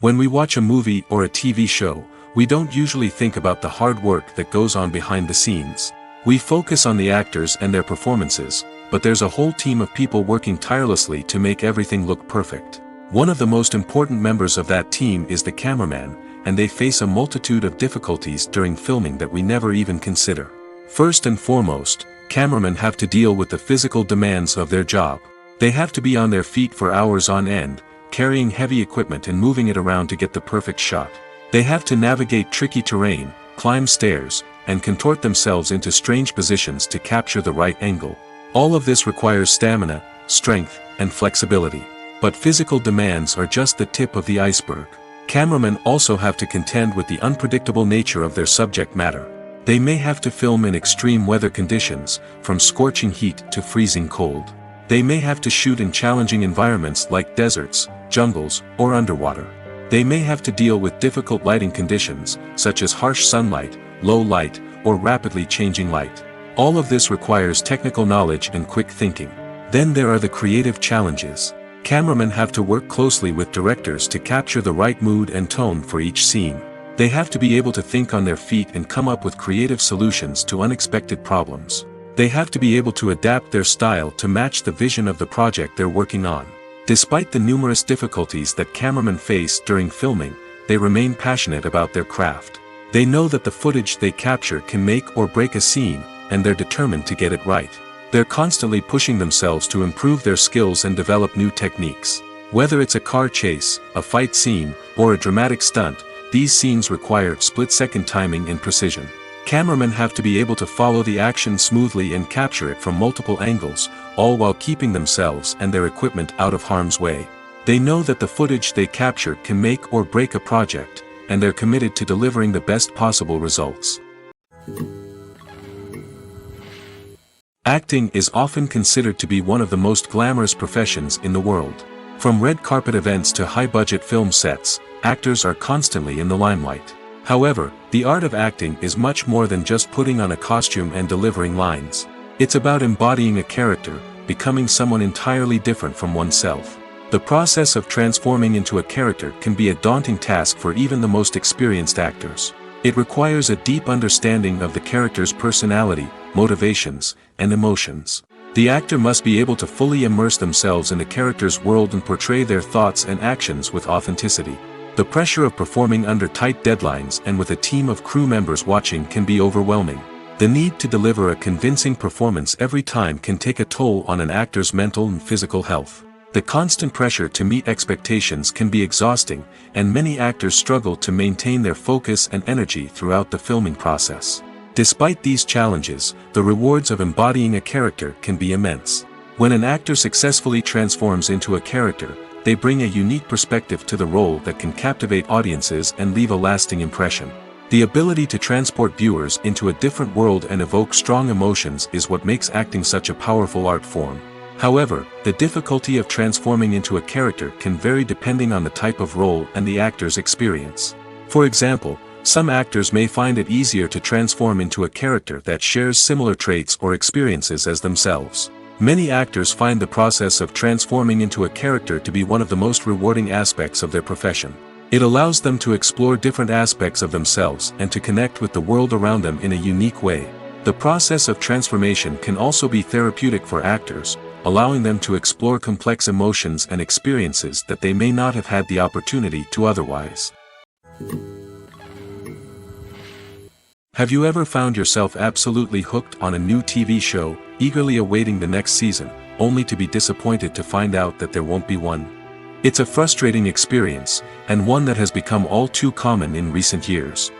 When we watch a movie or a TV show, we don't usually think about the hard work that goes on behind the scenes. We focus on the actors and their performances, but there's a whole team of people working tirelessly to make everything look perfect. One of the most important members of that team is the cameraman, and they face a multitude of difficulties during filming that we never even consider. First and foremost, cameramen have to deal with the physical demands of their job. They have to be on their feet for hours on end, carrying heavy equipment and moving it around to get the perfect shot. They have to navigate tricky terrain, climb stairs, and contort themselves into strange positions to capture the right angle. All of this requires stamina, strength, and flexibility. But physical demands are just the tip of the iceberg. Cameramen also have to contend with the unpredictable nature of their subject matter. They may have to film in extreme weather conditions, from scorching heat to freezing cold. They may have to shoot in challenging environments like deserts, jungles, or underwater. They may have to deal with difficult lighting conditions, such as harsh sunlight, low light, or rapidly changing light. All of this requires technical knowledge and quick thinking. Then there are the creative challenges. Cameramen have to work closely with directors to capture the right mood and tone for each scene. They have to be able to think on their feet and come up with creative solutions to unexpected problems. They have to be able to adapt their style to match the vision of the project they're working on. Despite the numerous difficulties that cameramen face during filming, they remain passionate about their craft. They know that the footage they capture can make or break a scene, and they're determined to get it right. They're constantly pushing themselves to improve their skills and develop new techniques. Whether it's a car chase, a fight scene, or a dramatic stunt, these scenes require split-second timing and precision. Cameramen have to be able to follow the action smoothly and capture it from multiple angles, all while keeping themselves and their equipment out of harm's way. They know that the footage they capture can make or break a project, and they're committed to delivering the best possible results. Acting is often considered to be one of the most glamorous professions in the world. From red carpet events to high-budget film sets, actors are constantly in the limelight. However, the art of acting is much more than just putting on a costume and delivering lines. It's about embodying a character, becoming someone entirely different from oneself. The process of transforming into a character can be a daunting task for even the most experienced actors. It requires a deep understanding of the character's personality, motivations, and emotions. The actor must be able to fully immerse themselves in the character's world and portray their thoughts and actions with authenticity. The pressure of performing under tight deadlines and with a team of crew members watching can be overwhelming. The need to deliver a convincing performance every time can take a toll on an actor's mental and physical health. The constant pressure to meet expectations can be exhausting, and many actors struggle to maintain their focus and energy throughout the filming process. Despite these challenges, the rewards of embodying a character can be immense. When an actor successfully transforms into a character, they bring a unique perspective to the role that can captivate audiences and leave a lasting impression. The ability to transport viewers into a different world and evoke strong emotions is what makes acting such a powerful art form. However, the difficulty of transforming into a character can vary depending on the type of role and the actor's experience. For example, some actors may find it easier to transform into a character that shares similar traits or experiences as themselves. Many actors find the process of transforming into a character to be one of the most rewarding aspects of their profession. It allows them to explore different aspects of themselves and to connect with the world around them in a unique way. The process of transformation can also be therapeutic for actors, allowing them to explore complex emotions and experiences that they may not have had the opportunity to otherwise. Have you ever found yourself absolutely hooked on a new TV show, eagerly awaiting the next season, only to be disappointed to find out that there won't be one? It's a frustrating experience, and one that has become all too common in recent years.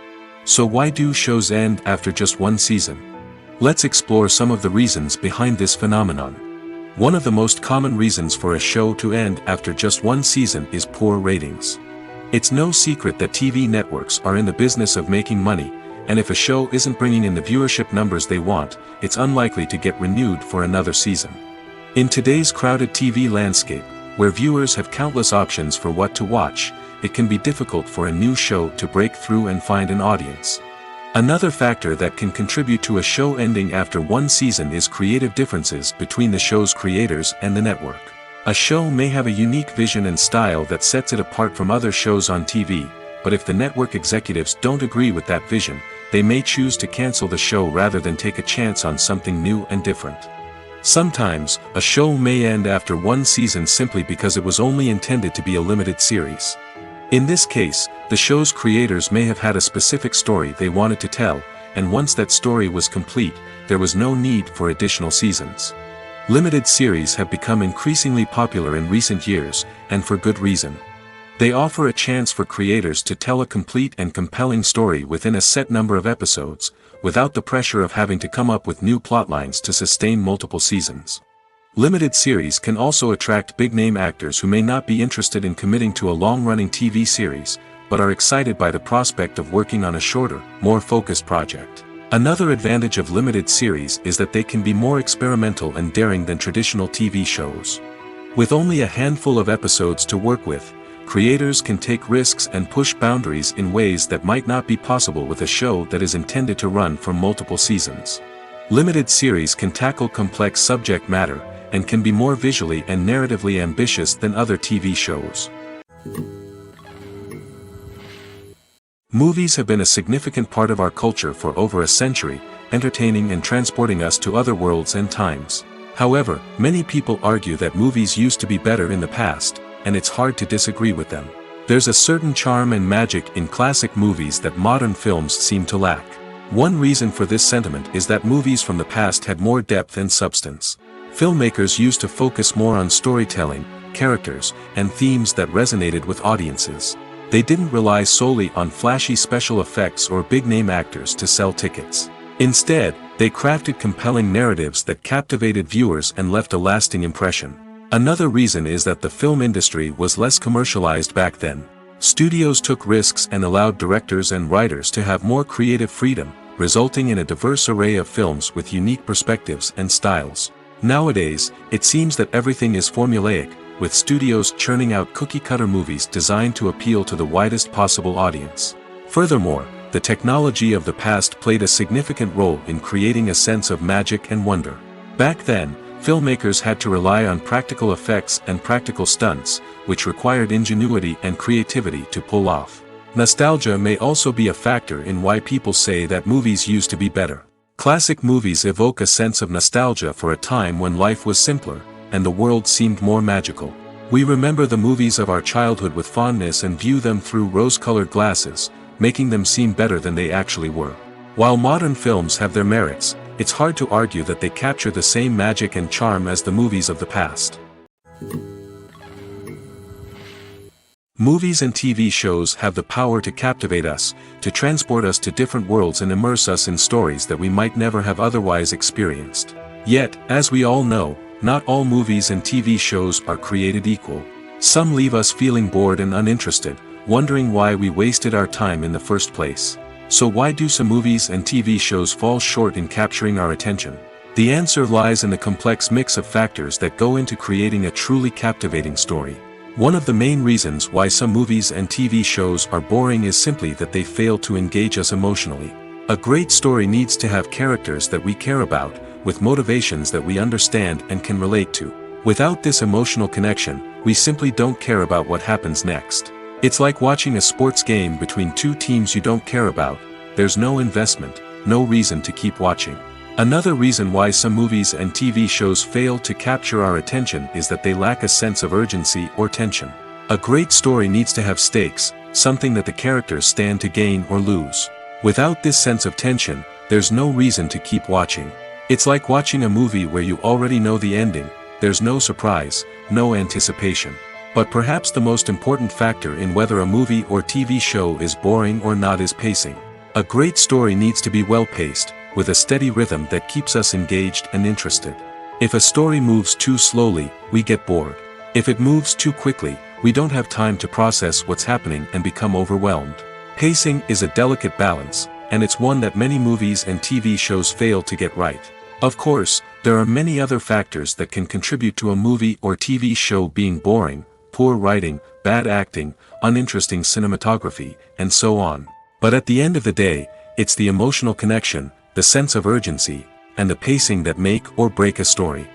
So why do shows end after just one season? Let's explore some of the reasons behind this phenomenon. One of the most common reasons for a show to end after just one season is poor ratings. It's no secret that TV networks are in the business of making money, and if a show isn't bringing in the viewership numbers they want, it's unlikely to get renewed for another season. In today's crowded TV landscape, where viewers have countless options for what to watch, it can be difficult for a new show to break through and find an audience. Another factor that can contribute to a show ending after one season is creative differences between the show's creators and the network. A show may have a unique vision and style that sets it apart from other shows on TV, but if the network executives don't agree with that vision, they may choose to cancel the show rather than take a chance on something new and different. Sometimes, a show may end after one season simply because it was only intended to be a limited series. In this case, the show's creators may have had a specific story they wanted to tell, and once that story was complete, there was no need for additional seasons. Limited series have become increasingly popular in recent years, and for good reason. They offer a chance for creators to tell a complete and compelling story within a set number of episodes, without the pressure of having to come up with new plotlines to sustain multiple seasons. Limited series can also attract big-name actors who may not be interested in committing to a long-running TV series, but are excited by the prospect of working on a shorter, more focused project. Another advantage of limited series is that they can be more experimental and daring than traditional TV shows. With only a handful of episodes to work with, creators can take risks and push boundaries in ways that might not be possible with a show that is intended to run for multiple seasons. Limited series can tackle complex subject matter, and can be more visually and narratively ambitious than other TV shows. Movies have been a significant part of our culture for over a century, entertaining and transporting us to other worlds and times. However, many people argue that movies used to be better in the past, and it's hard to disagree with them. There's a certain charm and magic in classic movies that modern films seem to lack. One reason for this sentiment is that movies from the past had more depth and substance. Filmmakers used to focus more on storytelling, characters, and themes that resonated with audiences. They didn't rely solely on flashy special effects or big-name actors to sell tickets. Instead, they crafted compelling narratives that captivated viewers and left a lasting impression. Another reason is that the film industry was less commercialized back then. Studios took risks and allowed directors and writers to have more creative freedom, resulting in a diverse array of films with unique perspectives and styles. Nowadays, it seems that everything is formulaic, with studios churning out cookie-cutter movies designed to appeal to the widest possible audience. Furthermore, the technology of the past played a significant role in creating a sense of magic and wonder. Back then, filmmakers had to rely on practical effects and practical stunts, which required ingenuity and creativity to pull off. Nostalgia may also be a factor in why people say that movies used to be better. Classic movies evoke a sense of nostalgia for a time when life was simpler, and the world seemed more magical. We remember the movies of our childhood with fondness and view them through rose-colored glasses, making them seem better than they actually were. While modern films have their merits, it's hard to argue that they capture the same magic and charm as the movies of the past. Movies and TV shows have the power to captivate us, to transport us to different worlds and immerse us in stories that we might never have otherwise experienced. Yet, as we all know, not all movies and TV shows are created equal. Some leave us feeling bored and uninterested, wondering why we wasted our time in the first place. So why do some movies and TV shows fall short in capturing our attention? The answer lies in the complex mix of factors that go into creating a truly captivating story. One of the main reasons why some movies and TV shows are boring is simply that they fail to engage us emotionally. A great story needs to have characters that we care about, with motivations that we understand and can relate to. Without this emotional connection, we simply don't care about what happens next. It's like watching a sports game between two teams you don't care about. There's no investment, no reason to keep watching. Another reason why some movies and TV shows fail to capture our attention is that they lack a sense of urgency or tension. A great story needs to have stakes, something that the characters stand to gain or lose. Without this sense of tension, there's no reason to keep watching. It's like watching a movie where you already know the ending. There's no surprise, no anticipation. But perhaps the most important factor in whether a movie or TV show is boring or not is pacing. A great story needs to be well-paced, with a steady rhythm that keeps us engaged and interested. If a story moves too slowly, we get bored. If it moves too quickly, we don't have time to process what's happening and become overwhelmed. Pacing is a delicate balance, and it's one that many movies and TV shows fail to get right. Of course, there are many other factors that can contribute to a movie or TV show being boring: poor writing, bad acting, uninteresting cinematography, and so on. But at the end of the day, it's the emotional connection, the sense of urgency, and the pacing that make or break a story.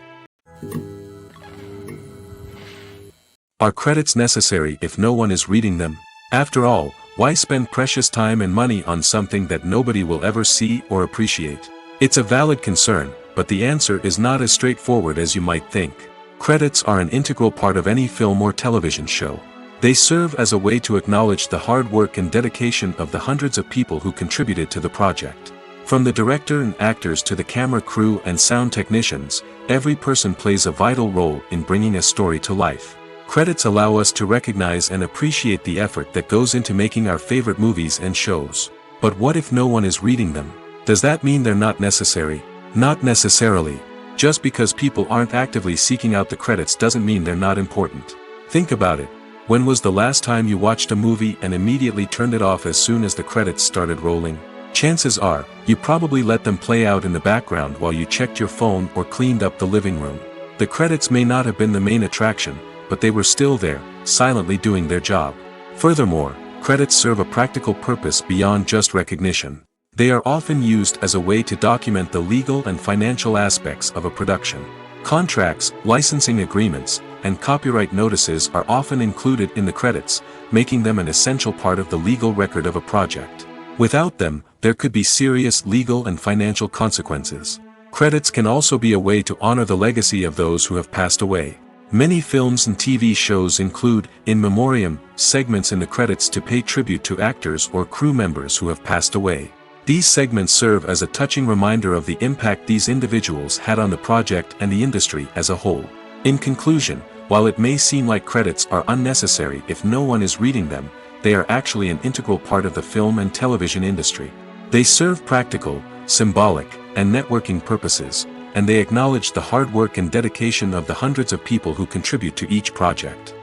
Are credits necessary if no one is reading them? After all, why spend precious time and money on something that nobody will ever see or appreciate? It's a valid concern, but the answer is not as straightforward as you might think. Credits are an integral part of any film or television show. They serve as a way to acknowledge the hard work and dedication of the hundreds of people who contributed to the project. From the director and actors to the camera crew and sound technicians, every person plays a vital role in bringing a story to life. Credits allow us to recognize and appreciate the effort that goes into making our favorite movies and shows. But what if no one is reading them? Does that mean they're not necessary? Not necessarily. Just because people aren't actively seeking out the credits doesn't mean they're not important. Think about it. When was the last time you watched a movie and immediately turned it off as soon as the credits started rolling? Chances are, you probably let them play out in the background while you checked your phone or cleaned up the living room. The credits may not have been the main attraction, but they were still there, silently doing their job. Furthermore, credits serve a practical purpose beyond just recognition. They are often used as a way to document the legal and financial aspects of a production. Contracts, licensing agreements, and copyright notices are often included in the credits, making them an essential part of the legal record of a project. Without them, there could be serious legal and financial consequences. Credits can also be a way to honor the legacy of those who have passed away. Many films and TV shows include, in memoriam, segments in the credits to pay tribute to actors or crew members who have passed away. These segments serve as a touching reminder of the impact these individuals had on the project and the industry as a whole. In conclusion, while it may seem like credits are unnecessary if no one is reading them, they are actually an integral part of the film and television industry. They serve practical, symbolic, and networking purposes, and they acknowledge the hard work and dedication of the hundreds of people who contribute to each project.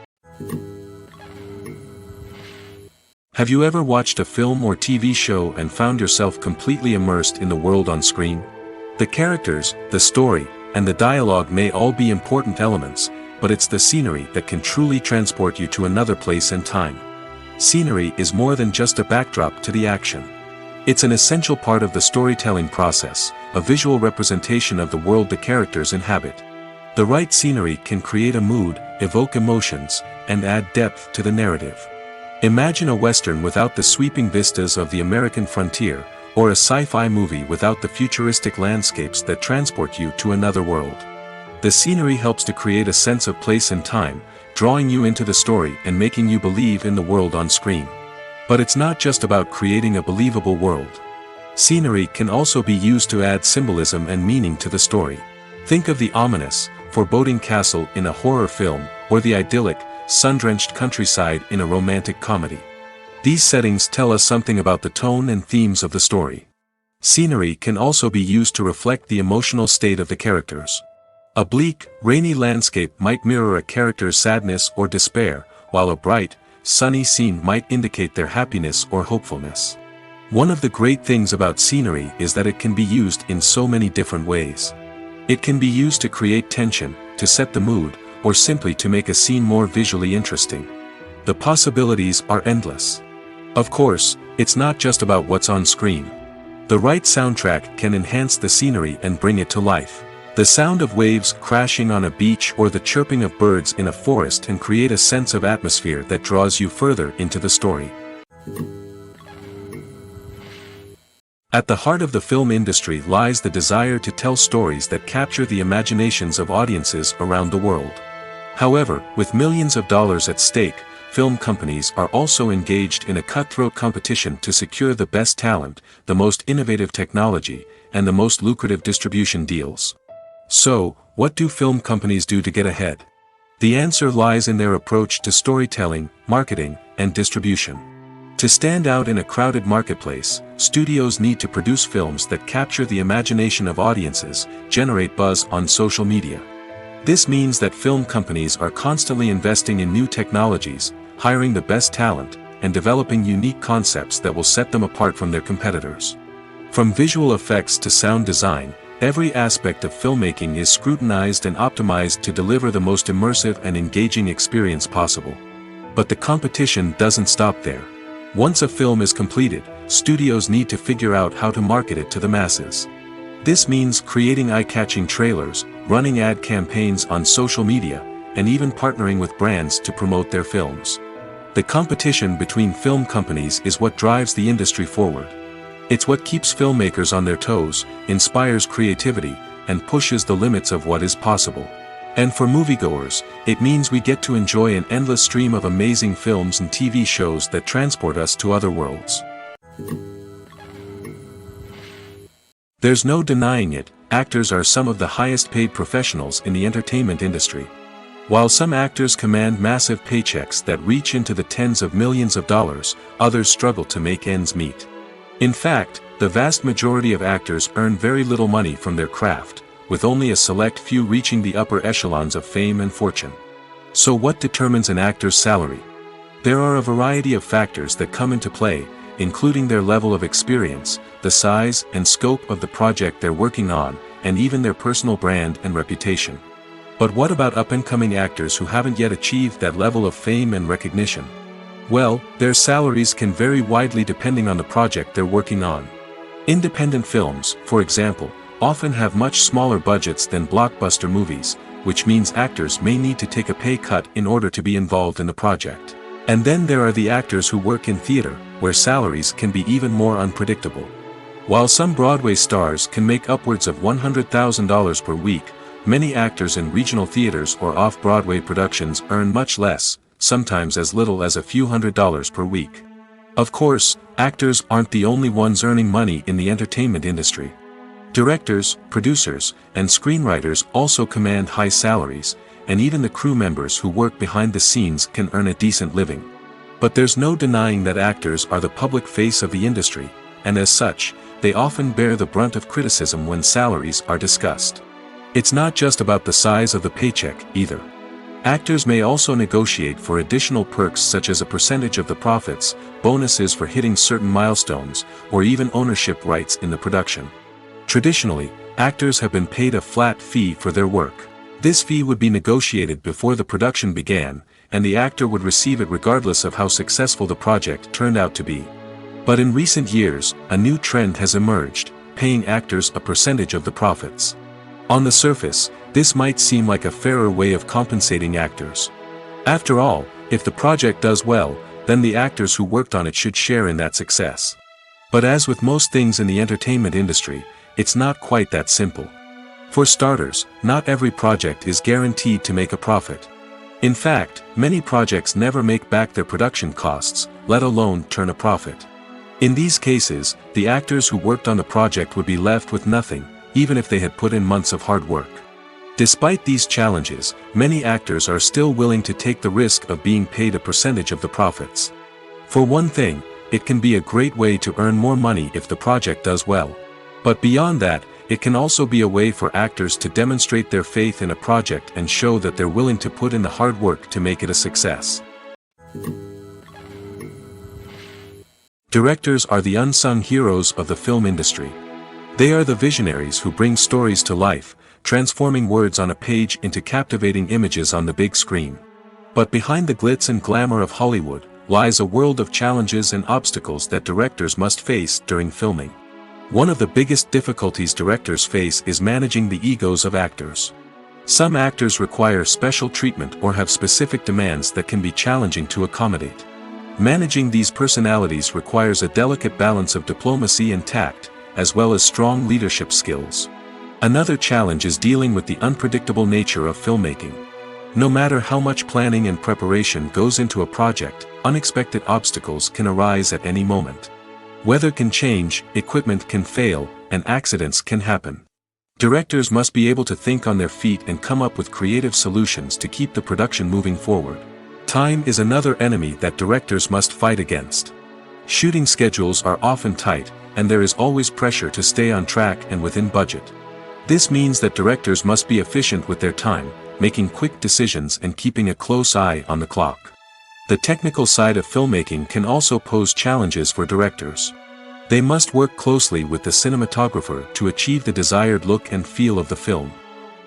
Have you ever watched a film or TV show and found yourself completely immersed in the world on screen? The characters, the story, and the dialogue may all be important elements, but it's the scenery that can truly transport you to another place and time. Scenery is more than just a backdrop to the action. It's an essential part of the storytelling process, a visual representation of the world the characters inhabit. The right scenery can create a mood, evoke emotions, and add depth to the narrative. Imagine a Western without the sweeping vistas of the American frontier, or a sci-fi movie without the futuristic landscapes that transport you to another world. The scenery helps to create a sense of place and time, drawing you into the story and making you believe in the world on screen. But it's not just about creating a believable world. Scenery can also be used to add symbolism and meaning to the story. Think of the ominous, foreboding castle in a horror film, or the idyllic, sun-drenched countryside in a romantic comedy. These settings tell us something about the tone and themes of the story. Scenery can also be used to reflect the emotional state of the characters. A bleak, rainy landscape might mirror a character's sadness or despair, while a bright, sunny scene might indicate their happiness or hopefulness. One of the great things about scenery is that it can be used in so many different ways. It can be used to create tension, to set the mood, or simply to make a scene more visually interesting. The possibilities are endless. Of course, it's not just about what's on screen. The right soundtrack can enhance the scenery and bring it to life. The sound of waves crashing on a beach or the chirping of birds in a forest can create a sense of atmosphere that draws you further into the story. At the heart of the film industry lies the desire to tell stories that capture the imaginations of audiences around the world. However, with millions of dollars at stake, film companies are also engaged in a cutthroat competition to secure the best talent, the most innovative technology, and the most lucrative distribution deals. So, what do film companies do to get ahead? The answer lies in their approach to storytelling, marketing, and distribution. To stand out in a crowded marketplace, studios need to produce films that capture the imagination of audiences, generate buzz on social media. This means that film companies are constantly investing in new technologies, hiring the best talent, and developing unique concepts that will set them apart from their competitors. From visual effects to sound design, every aspect of filmmaking is scrutinized and optimized to deliver the most immersive and engaging experience possible. But the competition doesn't stop there. Once a film is completed, studios need to figure out how to market it to the masses. This means creating eye-catching trailers, running ad campaigns on social media, and even partnering with brands to promote their films. The competition between film companies is what drives the industry forward. It's what keeps filmmakers on their toes, inspires creativity, and pushes the limits of what is possible. And for moviegoers, it means we get to enjoy an endless stream of amazing films and TV shows that transport us to other worlds. There's no denying it, actors are some of the highest paid professionals in the entertainment industry. While some actors command massive paychecks that reach into the tens of millions of dollars, others struggle to make ends meet. In fact, the vast majority of actors earn very little money from their craft, with only a select few reaching the upper echelons of fame and fortune. So what determines an actor's salary? There are a variety of factors that come into play, including their level of experience, the size and scope of the project they're working on, and even their personal brand and reputation. But what about up-and-coming actors who haven't yet achieved that level of fame and recognition? Well, their salaries can vary widely depending on the project they're working on. Independent films, for example, often have much smaller budgets than blockbuster movies, which means actors may need to take a pay cut in order to be involved in the project. And then there are the actors who work in theater, where salaries can be even more unpredictable. While some Broadway stars can make upwards of $100,000 per week, many actors in regional theaters or off-Broadway productions earn much less, sometimes as little as a few $100s per week. Of course, actors aren't the only ones earning money in the entertainment industry. Directors, producers, and screenwriters also command high salaries, and even the crew members who work behind the scenes can earn a decent living. But there's no denying that actors are the public face of the industry, and as such, they often bear the brunt of criticism when salaries are discussed. It's not just about the size of the paycheck, either. Actors may also negotiate for additional perks such as a percentage of the profits, bonuses for hitting certain milestones, or even ownership rights in the production. Traditionally, actors have been paid a flat fee for their work. This fee would be negotiated before the production began, and the actor would receive it regardless of how successful the project turned out to be. But in recent years, a new trend has emerged, paying actors a percentage of the profits. On the surface, this might seem like a fairer way of compensating actors. After all, if the project does well, then the actors who worked on it should share in that success. But as with most things in the entertainment industry, it's not quite that simple. For starters, not every project is guaranteed to make a profit. In fact, many projects never make back their production costs, let alone turn a profit. In these cases, the actors who worked on the project would be left with nothing, even if they had put in months of hard work. Despite these challenges, many actors are still willing to take the risk of being paid a percentage of the profits. For one thing, it can be a great way to earn more money if the project does well. But beyond that, it can also be a way for actors to demonstrate their faith in a project and show that they're willing to put in the hard work to make it a success. Directors are the unsung heroes of the film industry. They are the visionaries who bring stories to life, transforming words on a page into captivating images on the big screen. But behind the glitz and glamour of Hollywood, lies a world of challenges and obstacles that directors must face during filming. One of the biggest difficulties directors face is managing the egos of actors. Some actors require special treatment or have specific demands that can be challenging to accommodate. Managing these personalities requires a delicate balance of diplomacy and tact, as well as strong leadership skills. Another challenge is dealing with the unpredictable nature of filmmaking. No matter how much planning and preparation goes into a project, unexpected obstacles can arise at any moment. Weather can change, equipment can fail, and accidents can happen. Directors must be able to think on their feet and come up with creative solutions to keep the production moving forward. Time is another enemy that directors must fight against. Shooting schedules are often tight, and there is always pressure to stay on track and within budget. This means that directors must be efficient with their time, making quick decisions and keeping a close eye on the clock. The technical side of filmmaking can also pose challenges for directors. They must work closely with the cinematographer to achieve the desired look and feel of the film.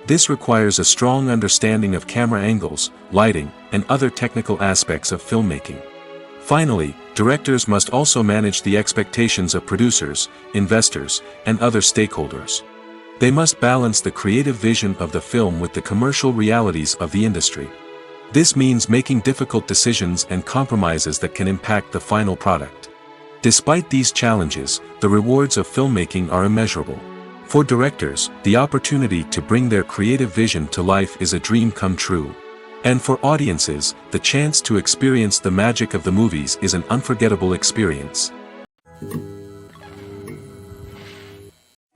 This requires a strong understanding of camera angles, lighting, and other technical aspects of filmmaking. Finally, directors must also manage the expectations of producers, investors, and other stakeholders. They must balance the creative vision of the film with the commercial realities of the industry. This means making difficult decisions and compromises that can impact the final product. Despite these challenges, the rewards of filmmaking are immeasurable. For directors, the opportunity to bring their creative vision to life is a dream come true. And for audiences, the chance to experience the magic of the movies is an unforgettable experience.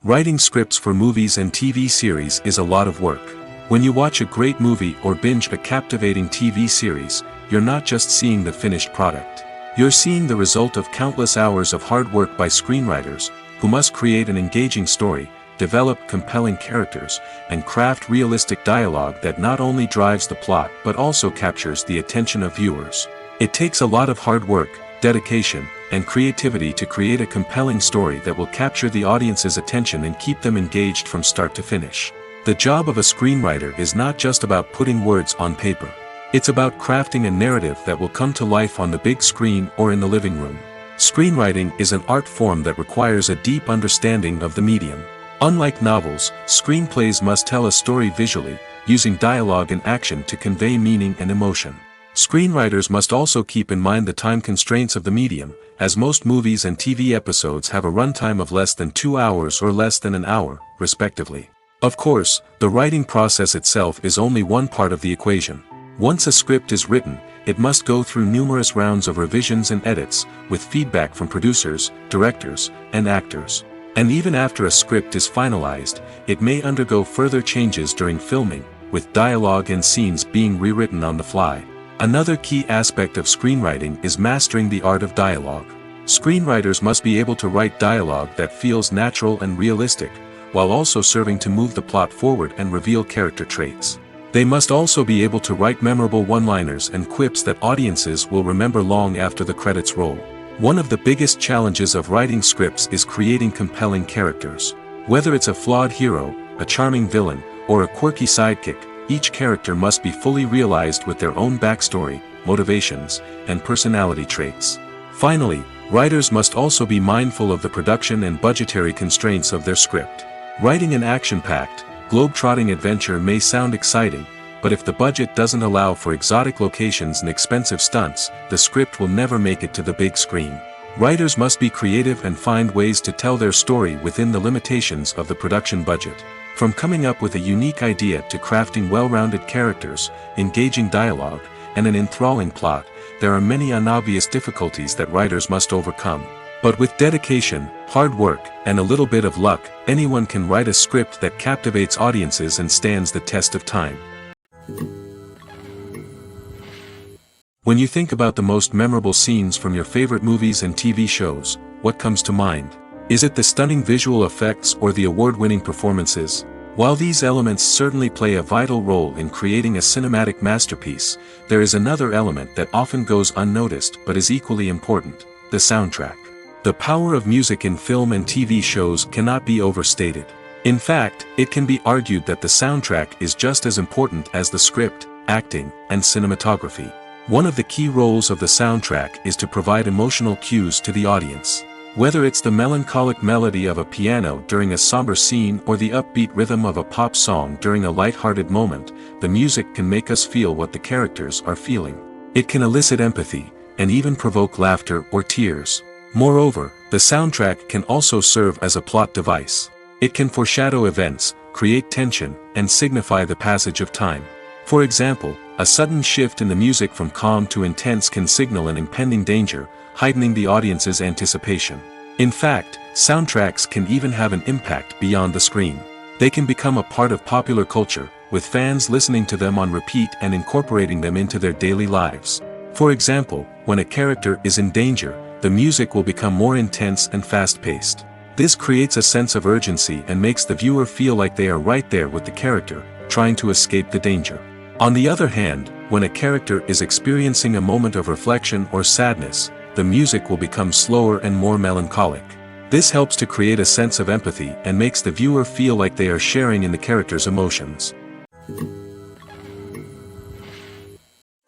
Writing scripts for movies and TV series is a lot of work. When you watch a great movie or binge a captivating TV series, you're not just seeing the finished product. You're seeing the result of countless hours of hard work by screenwriters, who must create an engaging story, develop compelling characters, and craft realistic dialogue that not only drives the plot but also captures the attention of viewers. It takes a lot of hard work, dedication, and creativity to create a compelling story that will capture the audience's attention and keep them engaged from start to finish. The job of a screenwriter is not just about putting words on paper. It's about crafting a narrative that will come to life on the big screen or in the living room. Screenwriting is an art form that requires a deep understanding of the medium. Unlike novels, screenplays must tell a story visually, using dialogue and action to convey meaning and emotion. Screenwriters must also keep in mind the time constraints of the medium, as most movies and TV episodes have a runtime of less than 2 hours or less than an hour, respectively. Of course, the writing process itself is only one part of the equation. Once a script is written, it must go through numerous rounds of revisions and edits, with feedback from producers, directors, and actors. And even after a script is finalized, it may undergo further changes during filming, with dialogue and scenes being rewritten on the fly. Another key aspect of screenwriting is mastering the art of dialogue. Screenwriters must be able to write dialogue that feels natural and realistic, while also serving to move the plot forward and reveal character traits. They must also be able to write memorable one-liners and quips that audiences will remember long after the credits roll. One of the biggest challenges of writing scripts is creating compelling characters. Whether it's a flawed hero, a charming villain, or a quirky sidekick, each character must be fully realized with their own backstory, motivations, and personality traits. Finally, writers must also be mindful of the production and budgetary constraints of their script. Writing an action-packed, globe-trotting adventure may sound exciting, but if the budget doesn't allow for exotic locations and expensive stunts, the script will never make it to the big screen. Writers must be creative and find ways to tell their story within the limitations of the production budget. From coming up with a unique idea to crafting well-rounded characters, engaging dialogue, and an enthralling plot, there are many unobvious difficulties that writers must overcome. But with dedication, hard work, and a little bit of luck, anyone can write a script that captivates audiences and stands the test of time. When you think about the most memorable scenes from your favorite movies and TV shows, what comes to mind? Is it the stunning visual effects or the award-winning performances? While these elements certainly play a vital role in creating a cinematic masterpiece, there is another element that often goes unnoticed but is equally important: the soundtrack. The power of music in film and TV shows cannot be overstated. In fact, it can be argued that the soundtrack is just as important as the script, acting, and cinematography. One of the key roles of the soundtrack is to provide emotional cues to the audience. Whether it's the melancholic melody of a piano during a somber scene or the upbeat rhythm of a pop song during a light-hearted moment, the music can make us feel what the characters are feeling. It can elicit empathy, and even provoke laughter or tears. Moreover, the soundtrack can also serve as a plot device. It can foreshadow events, create tension, and signify the passage of time. For example, a sudden shift in the music from calm to intense can signal an impending danger, heightening the audience's anticipation. In fact, soundtracks can even have an impact beyond the screen. They can become a part of popular culture, with fans listening to them on repeat and incorporating them into their daily lives. For example, when a character is in danger, the music will become more intense and fast-paced. This creates a sense of urgency and makes the viewer feel like they are right there with the character, trying to escape the danger. On the other hand, when a character is experiencing a moment of reflection or sadness, the music will become slower and more melancholic. This helps to create a sense of empathy and makes the viewer feel like they are sharing in the character's emotions.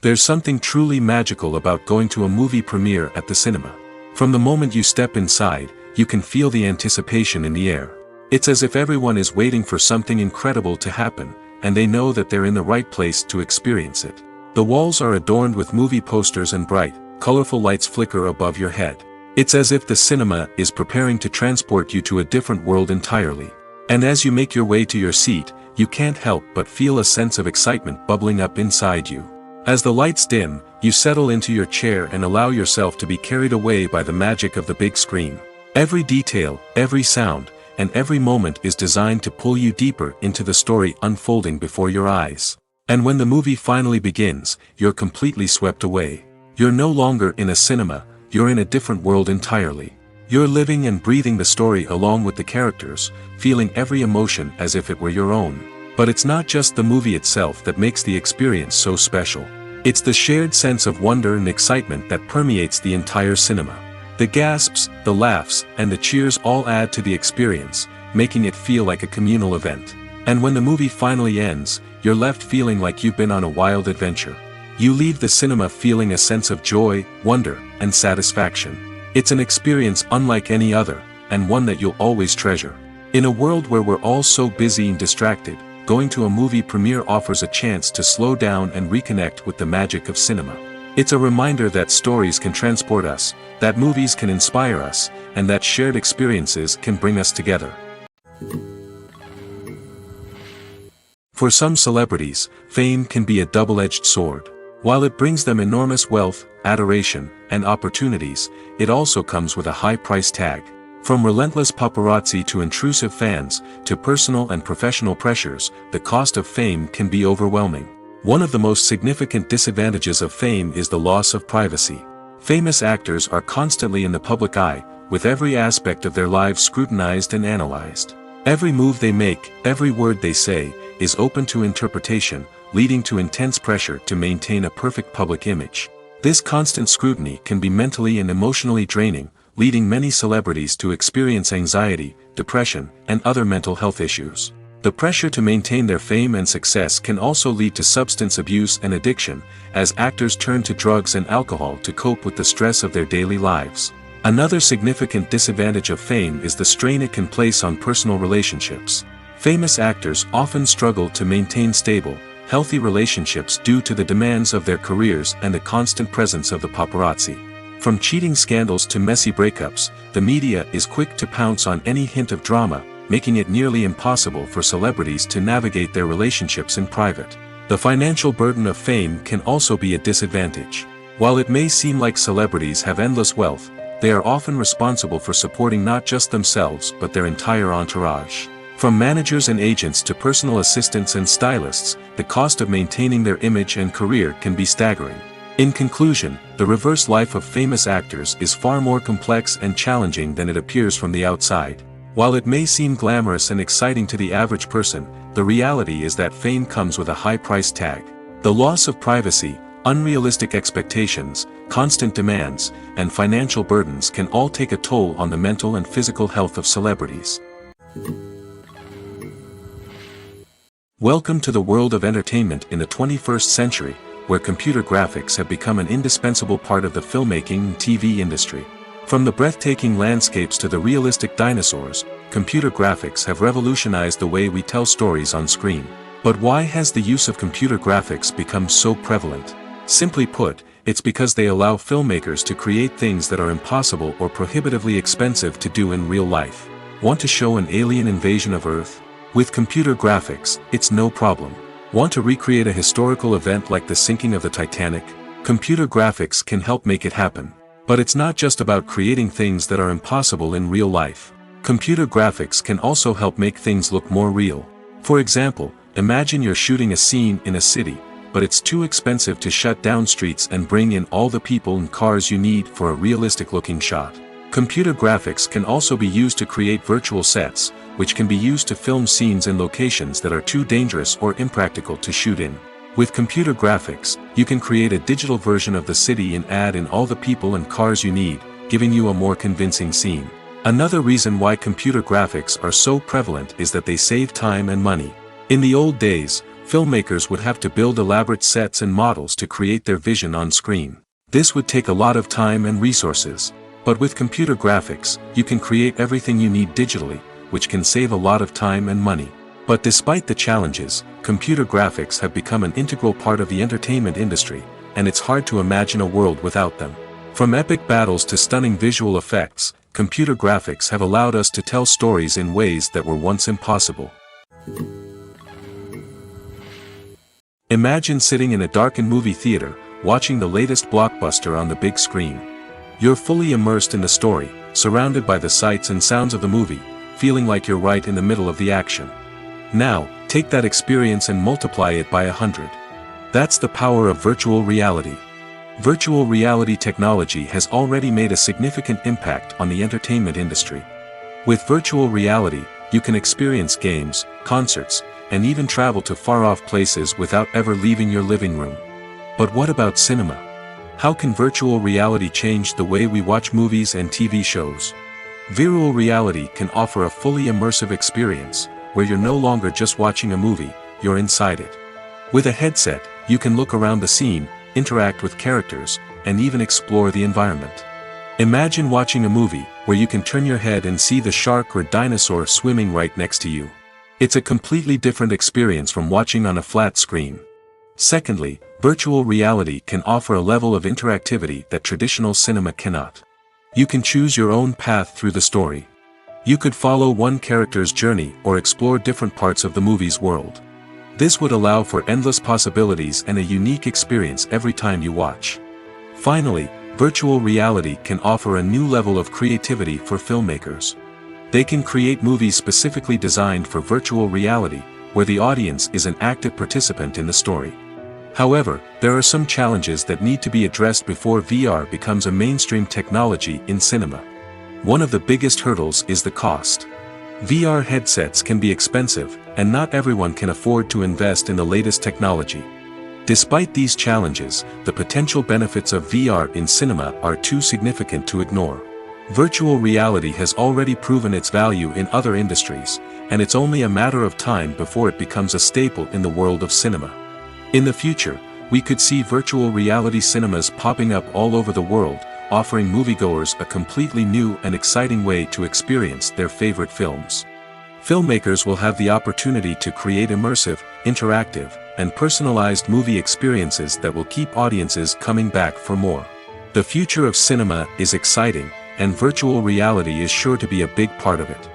There's something truly magical about going to a movie premiere at the cinema. From the moment you step inside, you can feel the anticipation in the air. It's as if everyone is waiting for something incredible to happen, and they know that they're in the right place to experience it. The walls are adorned with movie posters and bright, colorful lights flicker above your head. It's as if the cinema is preparing to transport you to a different world entirely. And as you make your way to your seat, you can't help but feel a sense of excitement bubbling up inside you. As the lights dim, you settle into your chair and allow yourself to be carried away by the magic of the big screen. Every detail, every sound, and every moment is designed to pull you deeper into the story unfolding before your eyes. And when the movie finally begins, you're completely swept away. You're no longer in a cinema, you're in a different world entirely. You're living and breathing the story along with the characters, feeling every emotion as if it were your own. But it's not just the movie itself that makes the experience so special. It's the shared sense of wonder and excitement that permeates the entire cinema. The gasps, the laughs, and the cheers all add to the experience, making it feel like a communal event. And when the movie finally ends, you're left feeling like you've been on a wild adventure. You leave the cinema feeling a sense of joy, wonder, and satisfaction. It's an experience unlike any other, and one that you'll always treasure. In a world where we're all so busy and distracted, going to a movie premiere offers a chance to slow down and reconnect with the magic of cinema. It's a reminder that stories can transport us, that movies can inspire us, and that shared experiences can bring us together. For some celebrities, fame can be a double-edged sword. While it brings them enormous wealth, adoration, and opportunities, it also comes with a high price tag. From relentless paparazzi to intrusive fans, to personal and professional pressures, the cost of fame can be overwhelming. One of the most significant disadvantages of fame is the loss of privacy. Famous actors are constantly in the public eye, with every aspect of their lives scrutinized and analyzed. Every move they make, every word they say, is open to interpretation, leading to intense pressure to maintain a perfect public image. This constant scrutiny can be mentally and emotionally draining, leading many celebrities to experience anxiety, depression, and other mental health issues. The pressure to maintain their fame and success can also lead to substance abuse and addiction, as actors turn to drugs and alcohol to cope with the stress of their daily lives. Another significant disadvantage of fame is the strain it can place on personal relationships. Famous actors often struggle to maintain stable, healthy relationships due to the demands of their careers and the constant presence of the paparazzi. From cheating scandals to messy breakups, the media is quick to pounce on any hint of drama, making it nearly impossible for celebrities to navigate their relationships in private. The financial burden of fame can also be a disadvantage. While it may seem like celebrities have endless wealth, they are often responsible for supporting not just themselves but their entire entourage. From managers and agents to personal assistants and stylists, the cost of maintaining their image and career can be staggering. In conclusion, the reverse life of famous actors is far more complex and challenging than it appears from the outside. While it may seem glamorous and exciting to the average person, the reality is that fame comes with a high price tag. The loss of privacy, unrealistic expectations, constant demands, and financial burdens can all take a toll on the mental and physical health of celebrities. Welcome to the world of entertainment in the 21st century, where computer graphics have become an indispensable part of the filmmaking and TV industry. From the breathtaking landscapes to the realistic dinosaurs, computer graphics have revolutionized the way we tell stories on screen. But why has the use of computer graphics become so prevalent? Simply put, it's because they allow filmmakers to create things that are impossible or prohibitively expensive to do in real life. Want to show an alien invasion of Earth? With computer graphics, it's no problem. Want to recreate a historical event like the sinking of the Titanic? Computer graphics can help make it happen. But it's not just about creating things that are impossible in real life. Computer graphics can also help make things look more real. For example, imagine you're shooting a scene in a city, but it's too expensive to shut down streets and bring in all the people and cars you need for a realistic-looking shot. Computer graphics can also be used to create virtual sets, which can be used to film scenes in locations that are too dangerous or impractical to shoot in. With computer graphics, you can create a digital version of the city and add in all the people and cars you need, giving you a more convincing scene. Another reason why computer graphics are so prevalent is that they save time and money. In the old days, filmmakers would have to build elaborate sets and models to create their vision on screen. This would take a lot of time and resources. But with computer graphics, you can create everything you need digitally, which can save a lot of time and money. But despite the challenges, computer graphics have become an integral part of the entertainment industry, and it's hard to imagine a world without them. From epic battles to stunning visual effects, computer graphics have allowed us to tell stories in ways that were once impossible. Imagine sitting in a darkened movie theater, watching the latest blockbuster on the big screen. You're fully immersed in the story, surrounded by the sights and sounds of the movie, feeling like you're right in the middle of the action. Now, take that experience and multiply it by 100. That's the power of virtual reality. Virtual reality technology has already made a significant impact on the entertainment industry. With virtual reality, you can experience games, concerts, and even travel to far-off places without ever leaving your living room. But what about cinema? How can virtual reality change the way we watch movies and TV shows? Virtual reality can offer a fully immersive experience, where you're no longer just watching a movie, you're inside it. With a headset, you can look around the scene, interact with characters, and even explore the environment. Imagine watching a movie, where you can turn your head and see the shark or dinosaur swimming right next to you. It's a completely different experience from watching on a flat screen. Secondly, virtual reality can offer a level of interactivity that traditional cinema cannot. You can choose your own path through the story. You could follow one character's journey or explore different parts of the movie's world. This would allow for endless possibilities and a unique experience every time you watch. Finally, virtual reality can offer a new level of creativity for filmmakers. They can create movies specifically designed for virtual reality, where the audience is an active participant in the story. However, there are some challenges that need to be addressed before VR becomes a mainstream technology in cinema. One of the biggest hurdles is the cost. VR headsets can be expensive, and not everyone can afford to invest in the latest technology. Despite these challenges, the potential benefits of VR in cinema are too significant to ignore. Virtual reality has already proven its value in other industries, and it's only a matter of time before it becomes a staple in the world of cinema. In the future, we could see virtual reality cinemas popping up all over the world, offering moviegoers a completely new and exciting way to experience their favorite films. Filmmakers will have the opportunity to create immersive, interactive, and personalized movie experiences that will keep audiences coming back for more. The future of cinema is exciting, and virtual reality is sure to be a big part of it.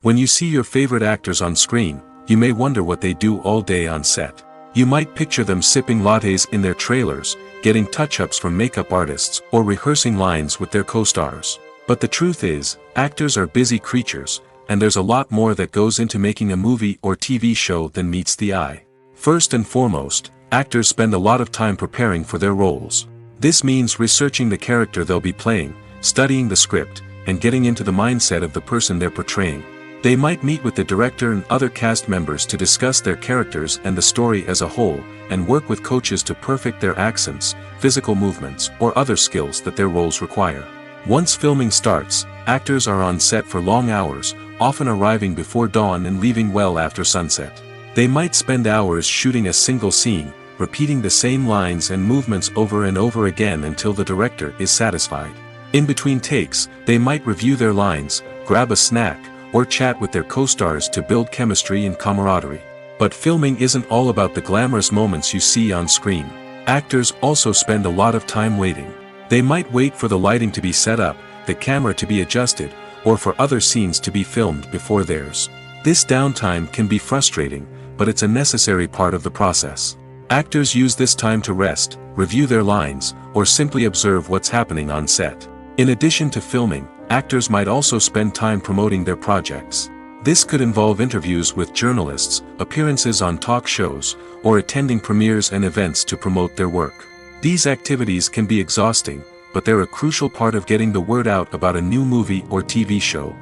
When you see your favorite actors on screen, you may wonder what they do all day on set. You might picture them sipping lattes in their trailers, getting touch-ups from makeup artists, or rehearsing lines with their co-stars. But the truth is, actors are busy creatures, and there's a lot more that goes into making a movie or TV show than meets the eye. First and foremost, actors spend a lot of time preparing for their roles. This means researching the character they'll be playing, studying the script, and getting into the mindset of the person they're portraying. They might meet with the director and other cast members to discuss their characters and the story as a whole, and work with coaches to perfect their accents, physical movements, or other skills that their roles require. Once filming starts, actors are on set for long hours, often arriving before dawn and leaving well after sunset. They might spend hours shooting a single scene, repeating the same lines and movements over and over again until the director is satisfied. In between takes, they might review their lines, grab a snack, or chat with their co-stars to build chemistry and camaraderie. But filming isn't all about the glamorous moments you see on screen. Actors also spend a lot of time waiting. They might wait for the lighting to be set up, the camera to be adjusted, or for other scenes to be filmed before theirs. This downtime can be frustrating, but it's a necessary part of the process. Actors use this time to rest, review their lines, or simply observe what's happening on set. In addition to filming, actors might also spend time promoting their projects. This could involve interviews with journalists, appearances on talk shows, or attending premieres and events to promote their work. These activities can be exhausting, but they're a crucial part of getting the word out about a new movie or TV show.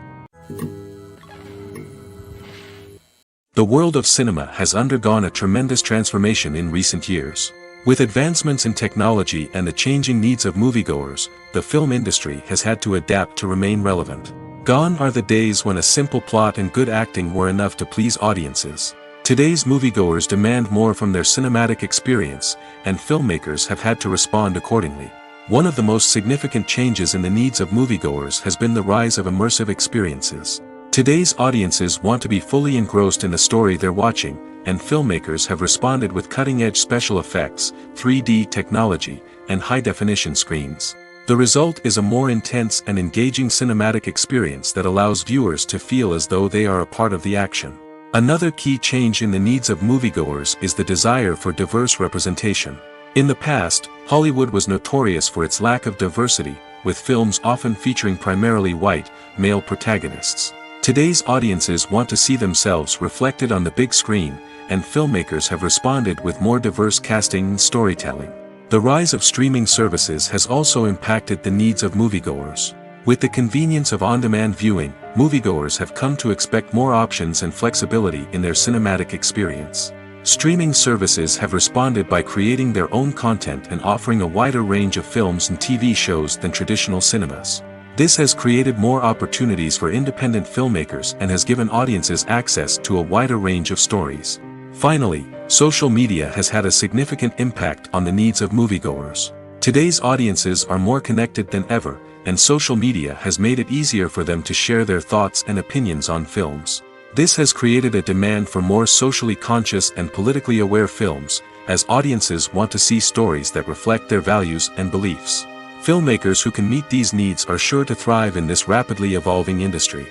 The world of cinema has undergone a tremendous transformation in recent years. With advancements in technology and the changing needs of moviegoers, the film industry has had to adapt to remain relevant. Gone are the days when a simple plot and good acting were enough to please audiences. Today's moviegoers demand more from their cinematic experience, and filmmakers have had to respond accordingly. One of the most significant changes in the needs of moviegoers has been the rise of immersive experiences. Today's audiences want to be fully engrossed in the story they're watching, and filmmakers have responded with cutting-edge special effects, 3D technology, and high-definition screens. The result is a more intense and engaging cinematic experience that allows viewers to feel as though they are a part of the action. Another key change in the needs of moviegoers is the desire for diverse representation. In the past, Hollywood was notorious for its lack of diversity, with films often featuring primarily white, male protagonists. Today's audiences want to see themselves reflected on the big screen, and filmmakers have responded with more diverse casting and storytelling. The rise of streaming services has also impacted the needs of moviegoers. With the convenience of on-demand viewing, moviegoers have come to expect more options and flexibility in their cinematic experience. Streaming services have responded by creating their own content and offering a wider range of films and TV shows than traditional cinemas. This has created more opportunities for independent filmmakers and has given audiences access to a wider range of stories. Finally, social media has had a significant impact on the needs of moviegoers. Today's audiences are more connected than ever, and social media has made it easier for them to share their thoughts and opinions on films. This has created a demand for more socially conscious and politically aware films, as audiences want to see stories that reflect their values and beliefs. Filmmakers who can meet these needs are sure to thrive in this rapidly evolving industry.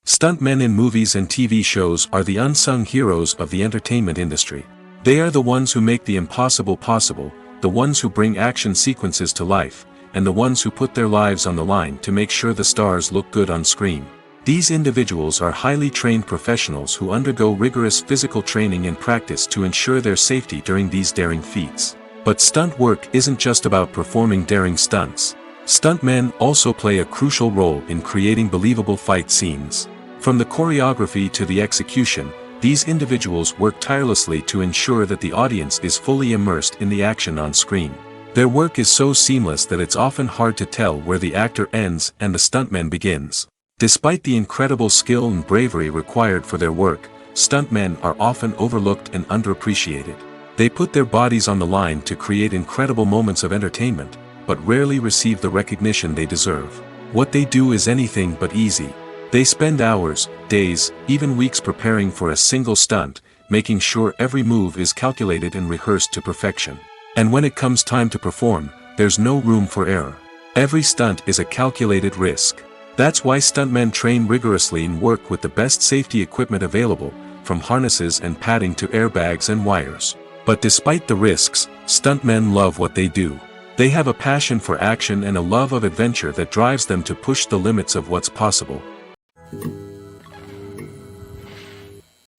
Stuntmen in movies and TV shows are the unsung heroes of the entertainment industry. They are the ones who make the impossible possible, the ones who bring action sequences to life, and the ones who put their lives on the line to make sure the stars look good on screen. These individuals are highly trained professionals who undergo rigorous physical training and practice to ensure their safety during these daring feats. But stunt work isn't just about performing daring stunts. Stuntmen also play a crucial role in creating believable fight scenes. From the choreography to the execution, these individuals work tirelessly to ensure that the audience is fully immersed in the action on screen. Their work is so seamless that it's often hard to tell where the actor ends and the stuntman begins. Despite the incredible skill and bravery required for their work, stuntmen are often overlooked and underappreciated. They put their bodies on the line to create incredible moments of entertainment, but rarely receive the recognition they deserve. What they do is anything but easy. They spend hours, days, even weeks preparing for a single stunt, making sure every move is calculated and rehearsed to perfection. And when it comes time to perform, there's no room for error. Every stunt is a calculated risk. That's why stuntmen train rigorously and work with the best safety equipment available, from harnesses and padding to airbags and wires. But despite the risks, stuntmen love what they do. They have a passion for action and a love of adventure that drives them to push the limits of what's possible.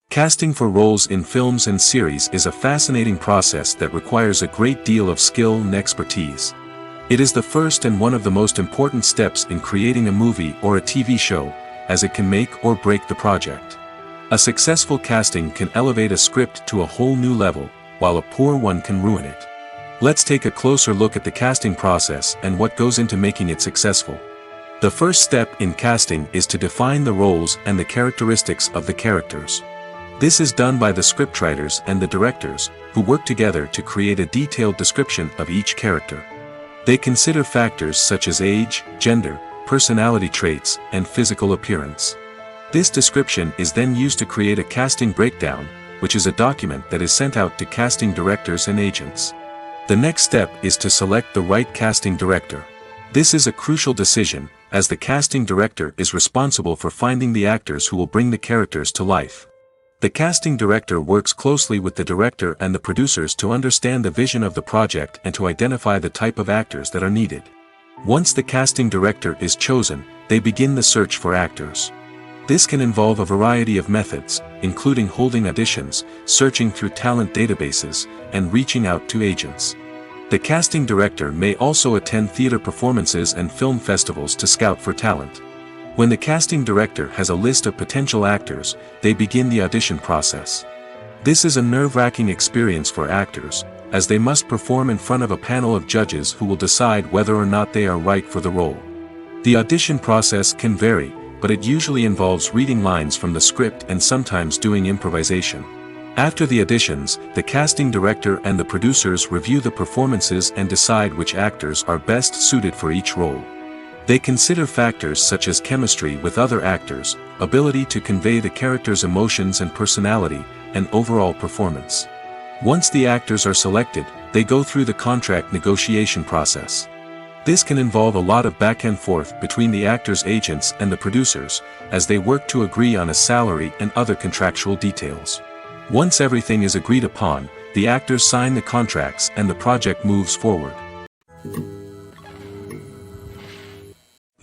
Casting for roles in films and series is a fascinating process that requires a great deal of skill and expertise. It is the first and one of the most important steps in creating a movie or a TV show, as it can make or break the project. A successful casting can elevate a script to a whole new level, while a poor one can ruin it. Let's take a closer look at the casting process and what goes into making it successful. The first step in casting is to define the roles and the characteristics of the characters. This is done by the scriptwriters and the directors, who work together to create a detailed description of each character. They consider factors such as age, gender, personality traits, and physical appearance. This description is then used to create a casting breakdown, which is a document that is sent out to casting directors and agents. The next step is to select the right casting director. This is a crucial decision, as the casting director is responsible for finding the actors who will bring the characters to life. The casting director works closely with the director and the producers to understand the vision of the project and to identify the type of actors that are needed. Once the casting director is chosen, they begin the search for actors. This can involve a variety of methods, including holding auditions, searching through talent databases, and reaching out to agents. The casting director may also attend theater performances and film festivals to scout for talent. When the casting director has a list of potential actors, they begin the audition process. This is a nerve-wracking experience for actors, as they must perform in front of a panel of judges who will decide whether or not they are right for the role. The audition process can vary, but it usually involves reading lines from the script and sometimes doing improvisation. After the auditions, the casting director and the producers review the performances and decide which actors are best suited for each role. They consider factors such as chemistry with other actors, ability to convey the character's emotions and personality, and overall performance. Once the actors are selected, they go through the contract negotiation process. This can involve a lot of back and forth between the actors' agents and the producers, as they work to agree on a salary and other contractual details. Once everything is agreed upon, the actors sign the contracts and the project moves forward.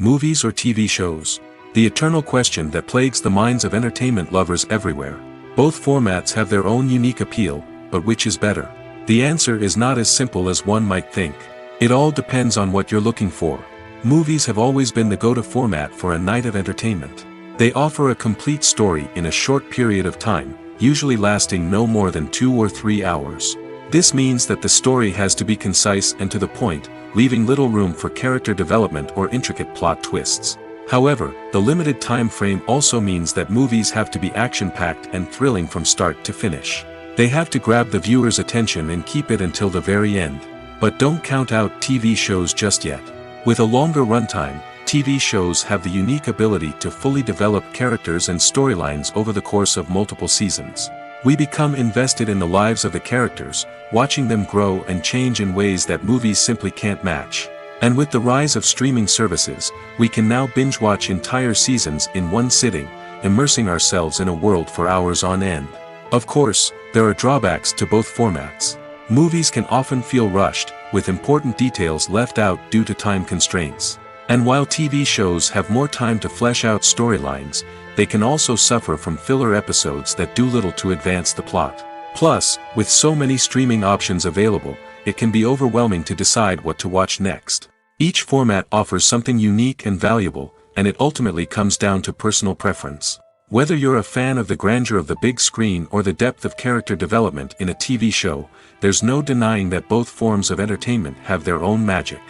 Movies or TV shows. the eternal question that plagues the minds of entertainment lovers everywhere. Both formats have their own unique appeal, but which is better? The answer is not as simple as one might think. It all depends on what you're looking for. Movies have always been the go-to format for a night of entertainment. They offer a complete story in a short period of time, usually lasting no more than 2 or 3 hours. This means that the story has to be concise and to the point, leaving little room for character development or intricate plot twists. However, the limited time frame also means that movies have to be action-packed and thrilling from start to finish. They have to grab the viewer's attention and keep it until the very end. But don't count out TV shows just yet. With a longer runtime, TV shows have the unique ability to fully develop characters and storylines over the course of multiple seasons. We become invested in the lives of the characters, watching them grow and change in ways that movies simply can't match. And with the rise of streaming services, we can now binge-watch entire seasons in one sitting, immersing ourselves in a world for hours on end. Of course, there are drawbacks to both formats. Movies can often feel rushed, with important details left out due to time constraints. And while TV shows have more time to flesh out storylines, they can also suffer from filler episodes that do little to advance the plot. Plus, with so many streaming options available, it can be overwhelming to decide what to watch next. Each format offers something unique and valuable, and it ultimately comes down to personal preference. Whether you're a fan of the grandeur of the big screen or the depth of character development in a TV show, there's no denying that both forms of entertainment have their own magic.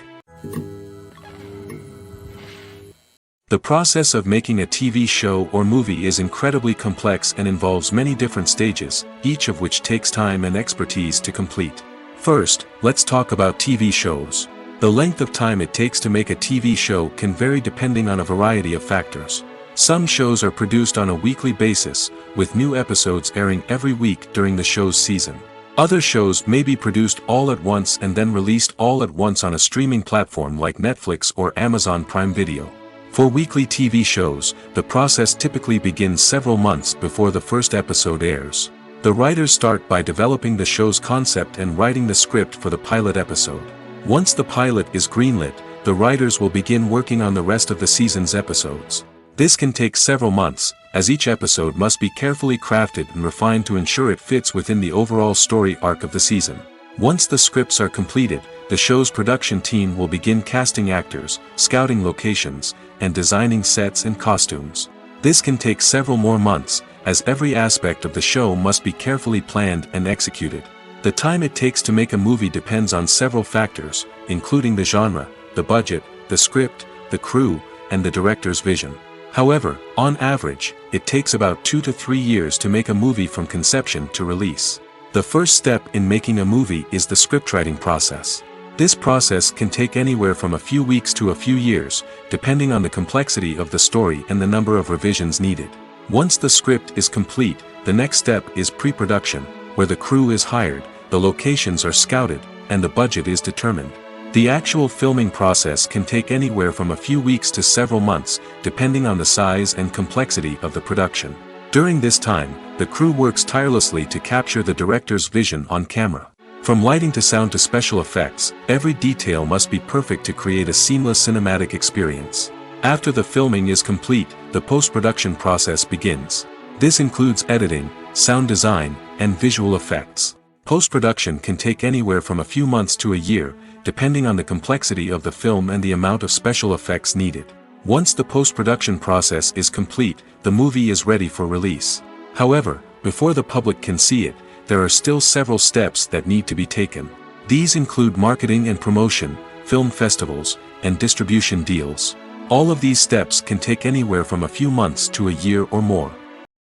The process of making a TV show or movie is incredibly complex and involves many different stages, each of which takes time and expertise to complete. First, let's talk about TV shows. The length of time it takes to make a TV show can vary depending on a variety of factors. Some shows are produced on a weekly basis, with new episodes airing every week during the show's season. Other shows may be produced all at once and then released all at once on a streaming platform like Netflix or Amazon Prime Video. For weekly TV shows, the process typically begins several months before the first episode airs. The writers start by developing the show's concept and writing the script for the pilot episode. Once the pilot is greenlit, the writers will begin working on the rest of the season's episodes. This can take several months, as each episode must be carefully crafted and refined to ensure it fits within the overall story arc of the season. Once the scripts are completed, the show's production team will begin casting actors, scouting locations, and designing sets and costumes. This can take several more months, as every aspect of the show must be carefully planned and executed. The time it takes to make a movie depends on several factors, including the genre, the budget, the script, the crew, and the director's vision. However, on average, it takes about 2 to 3 years to make a movie from conception to release. The first step in making a movie is the scriptwriting process. This process can take anywhere from a few weeks to a few years, depending on the complexity of the story and the number of revisions needed. Once the script is complete, the next step is pre-production, where the crew is hired, the locations are scouted, and the budget is determined. The actual filming process can take anywhere from a few weeks to several months, depending on the size and complexity of the production. During this time, the crew works tirelessly to capture the director's vision on camera. From lighting to sound to special effects, every detail must be perfect to create a seamless cinematic experience. After the filming is complete, the post-production process begins. This includes editing, sound design, and visual effects. Post-production can take anywhere from a few months to a year, depending on the complexity of the film and the amount of special effects needed. Once the post-production process is complete, the movie is ready for release. However, before the public can see it, there are still several steps that need to be taken. These include marketing and promotion, film festivals, and distribution deals. All of these steps can take anywhere from a few months to a year or more.